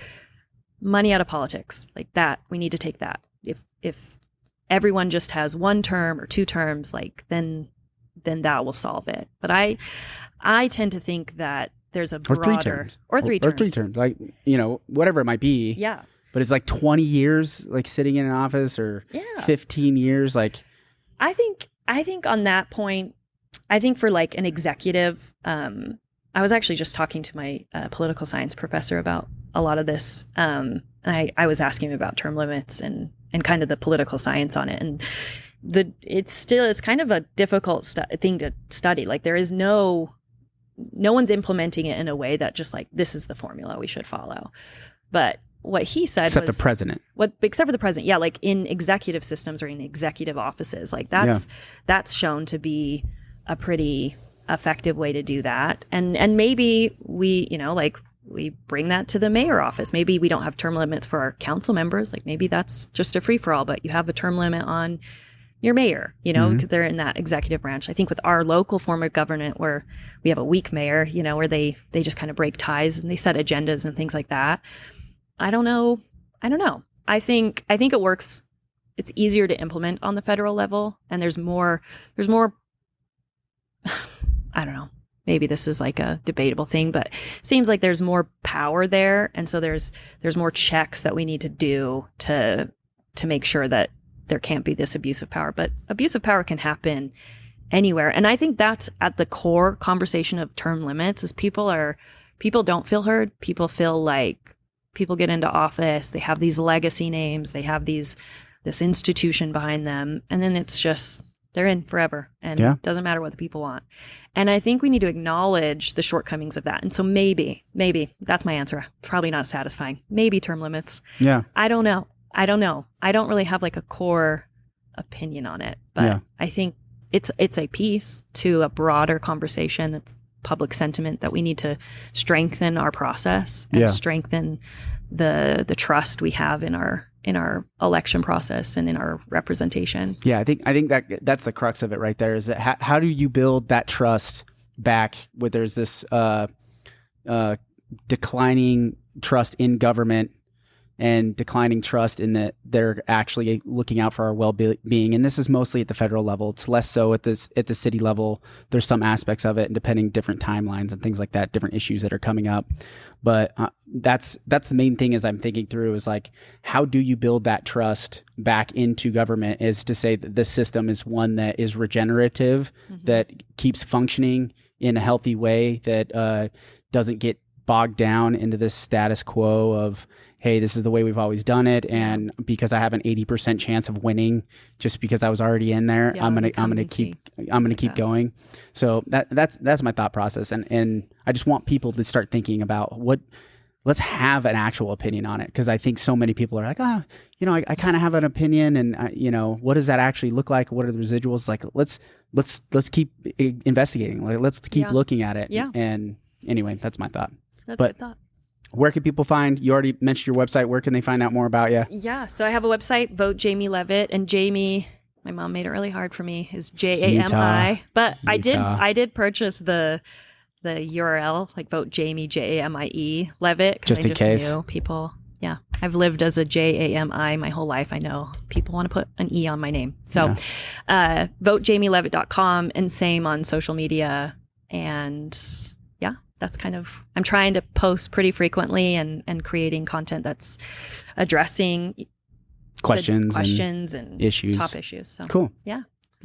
money out of politics, like that, we need to take that. If everyone just has one term or two terms, like then that will solve it. But I tend to think that there's a broader or three terms, like, you know, whatever it might be. Yeah. But it's like 20 years, like sitting in an office, or 15 years. Like, I think on that point, I think for like an executive, I was actually just talking to my political science professor about a lot of this. I was asking him about term limits and kind of the political science on it. And it's kind of a difficult thing to study. Like there is no one's implementing it in a way that just like, this is the formula we should follow. But what he said except the president. Except for the president. Yeah. Like in executive systems or in executive offices, like that's shown to be a pretty effective way to do that. And maybe we, you know, like we bring that to the mayor office. Maybe we don't have term limits for our council members. Like maybe that's just a free for all, but you have a term limit on your mayor, you know, because they're in that executive branch. I think with our local form of government where we have a weak mayor, you know, where they just kind of break ties and they set agendas and things like that. I don't know. I think it works. It's easier to implement on the federal level, and there's more, I don't know. Maybe this is like a debatable thing, but it seems like there's more power there. And so there's more checks that we need to do to make sure that there can't be this abuse of power. But abuse of power can happen anywhere. And I think that's at the core conversation of term limits is people don't feel heard. People feel like people get into office, they have these legacy names, they have this institution behind them, and then it's just, they're in forever, and it doesn't matter what the people want. And I think we need to acknowledge the shortcomings of that. And so maybe that's my answer. Probably not satisfying. Maybe term limits. Yeah. I don't know. I don't really have like a core opinion on it, but I think it's a piece to a broader conversation of public sentiment that we need to strengthen our process and strengthen the trust we have in our election process and in our representation. Yeah, I think that's the crux of it right there, is that how do you build that trust back where there's this declining trust in government and declining trust in that they're actually looking out for our well-being. And this is mostly at the federal level. It's less so at the city level. There's some aspects of it, and depending different timelines and things like that, different issues that are coming up. But that's the main thing as I'm thinking through is like, how do you build that trust back into government, is to say that this system is one that is regenerative, that keeps functioning in a healthy way, that doesn't get bogged down into this status quo of, hey, this is the way we've always done it, and because I have an 80% chance of winning just because I was already in there, I'm gonna keep going. So that's my thought process, and I just want people to start thinking about let's have an actual opinion on it, because I think so many people are like, I kind of have an opinion, and what does that actually look like? What are the residuals? Like, let's keep investigating. Like, let's keep looking at it. Yeah. And anyway, that's my thought. That's a good thought. Where can people find, you already mentioned your website, where can they find out more about you? Yeah, so I have a website, Vote Jami Leavitt, and Jami, my mom made it really hard for me, is Jami. But Utah. I did purchase the URL, like Vote Jami, Jamie Leavitt, because I just knew people. Yeah, I've lived as a Jami my whole life. I know people want to put an E on my name. So votejamileavitt.com, and same on social media. And that's kind of, I'm trying to post pretty frequently and creating content that's addressing questions and issues, top issues. So, cool. Yeah.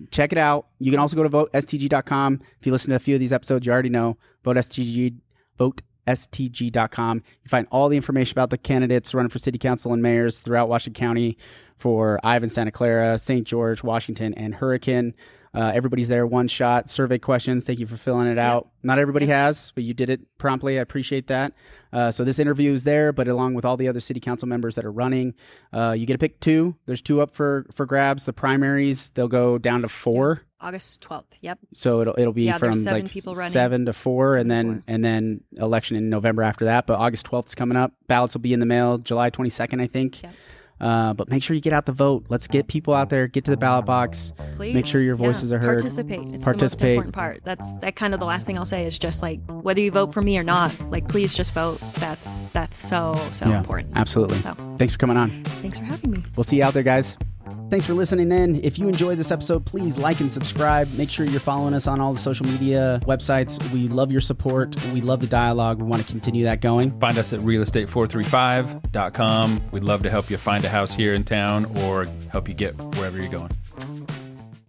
Check it out. You can also go to votestg.com. If you listen to a few of these episodes, you already know votestg.com. You find all the information about the candidates running for city council and mayors throughout Washington County for Ivan, Santa Clara, St. George, Washington, and Hurricane. Everybody's there, one shot, survey questions. Thank you for filling it out. Not everybody has, but you did it promptly. I appreciate that. So this interview is there, but along with all the other city council members that are running, you get to pick two. There's two up for grabs. The primaries, they'll go down to 4 August 12th. Yep. So it'll be Yeah, from there's 7 like people running. 7 to 4, 7 and to then 4. and then election in November after that. But August 12th is coming up. Ballots will be in the mail July 22nd, I think. Yep. But make sure you get out the vote. Let's get people out there. Get to the ballot box. Please. Make sure your voices are heard. Participate. It's Participate. the most important part. That's kind of the last thing I'll say is just like whether you vote for me or not, like please just vote. That's so Yeah, important. absolutely. So Thanks for coming on. thanks for having me. We'll see you out there, guys. Thanks for listening in. If you enjoyed this episode, please like and subscribe. Make sure you're following us on all the social media websites. We love your support. We love the dialogue. We want to continue that going. Find us at realestate435.com. We'd love to help you find a house here in town or help you get wherever you're going.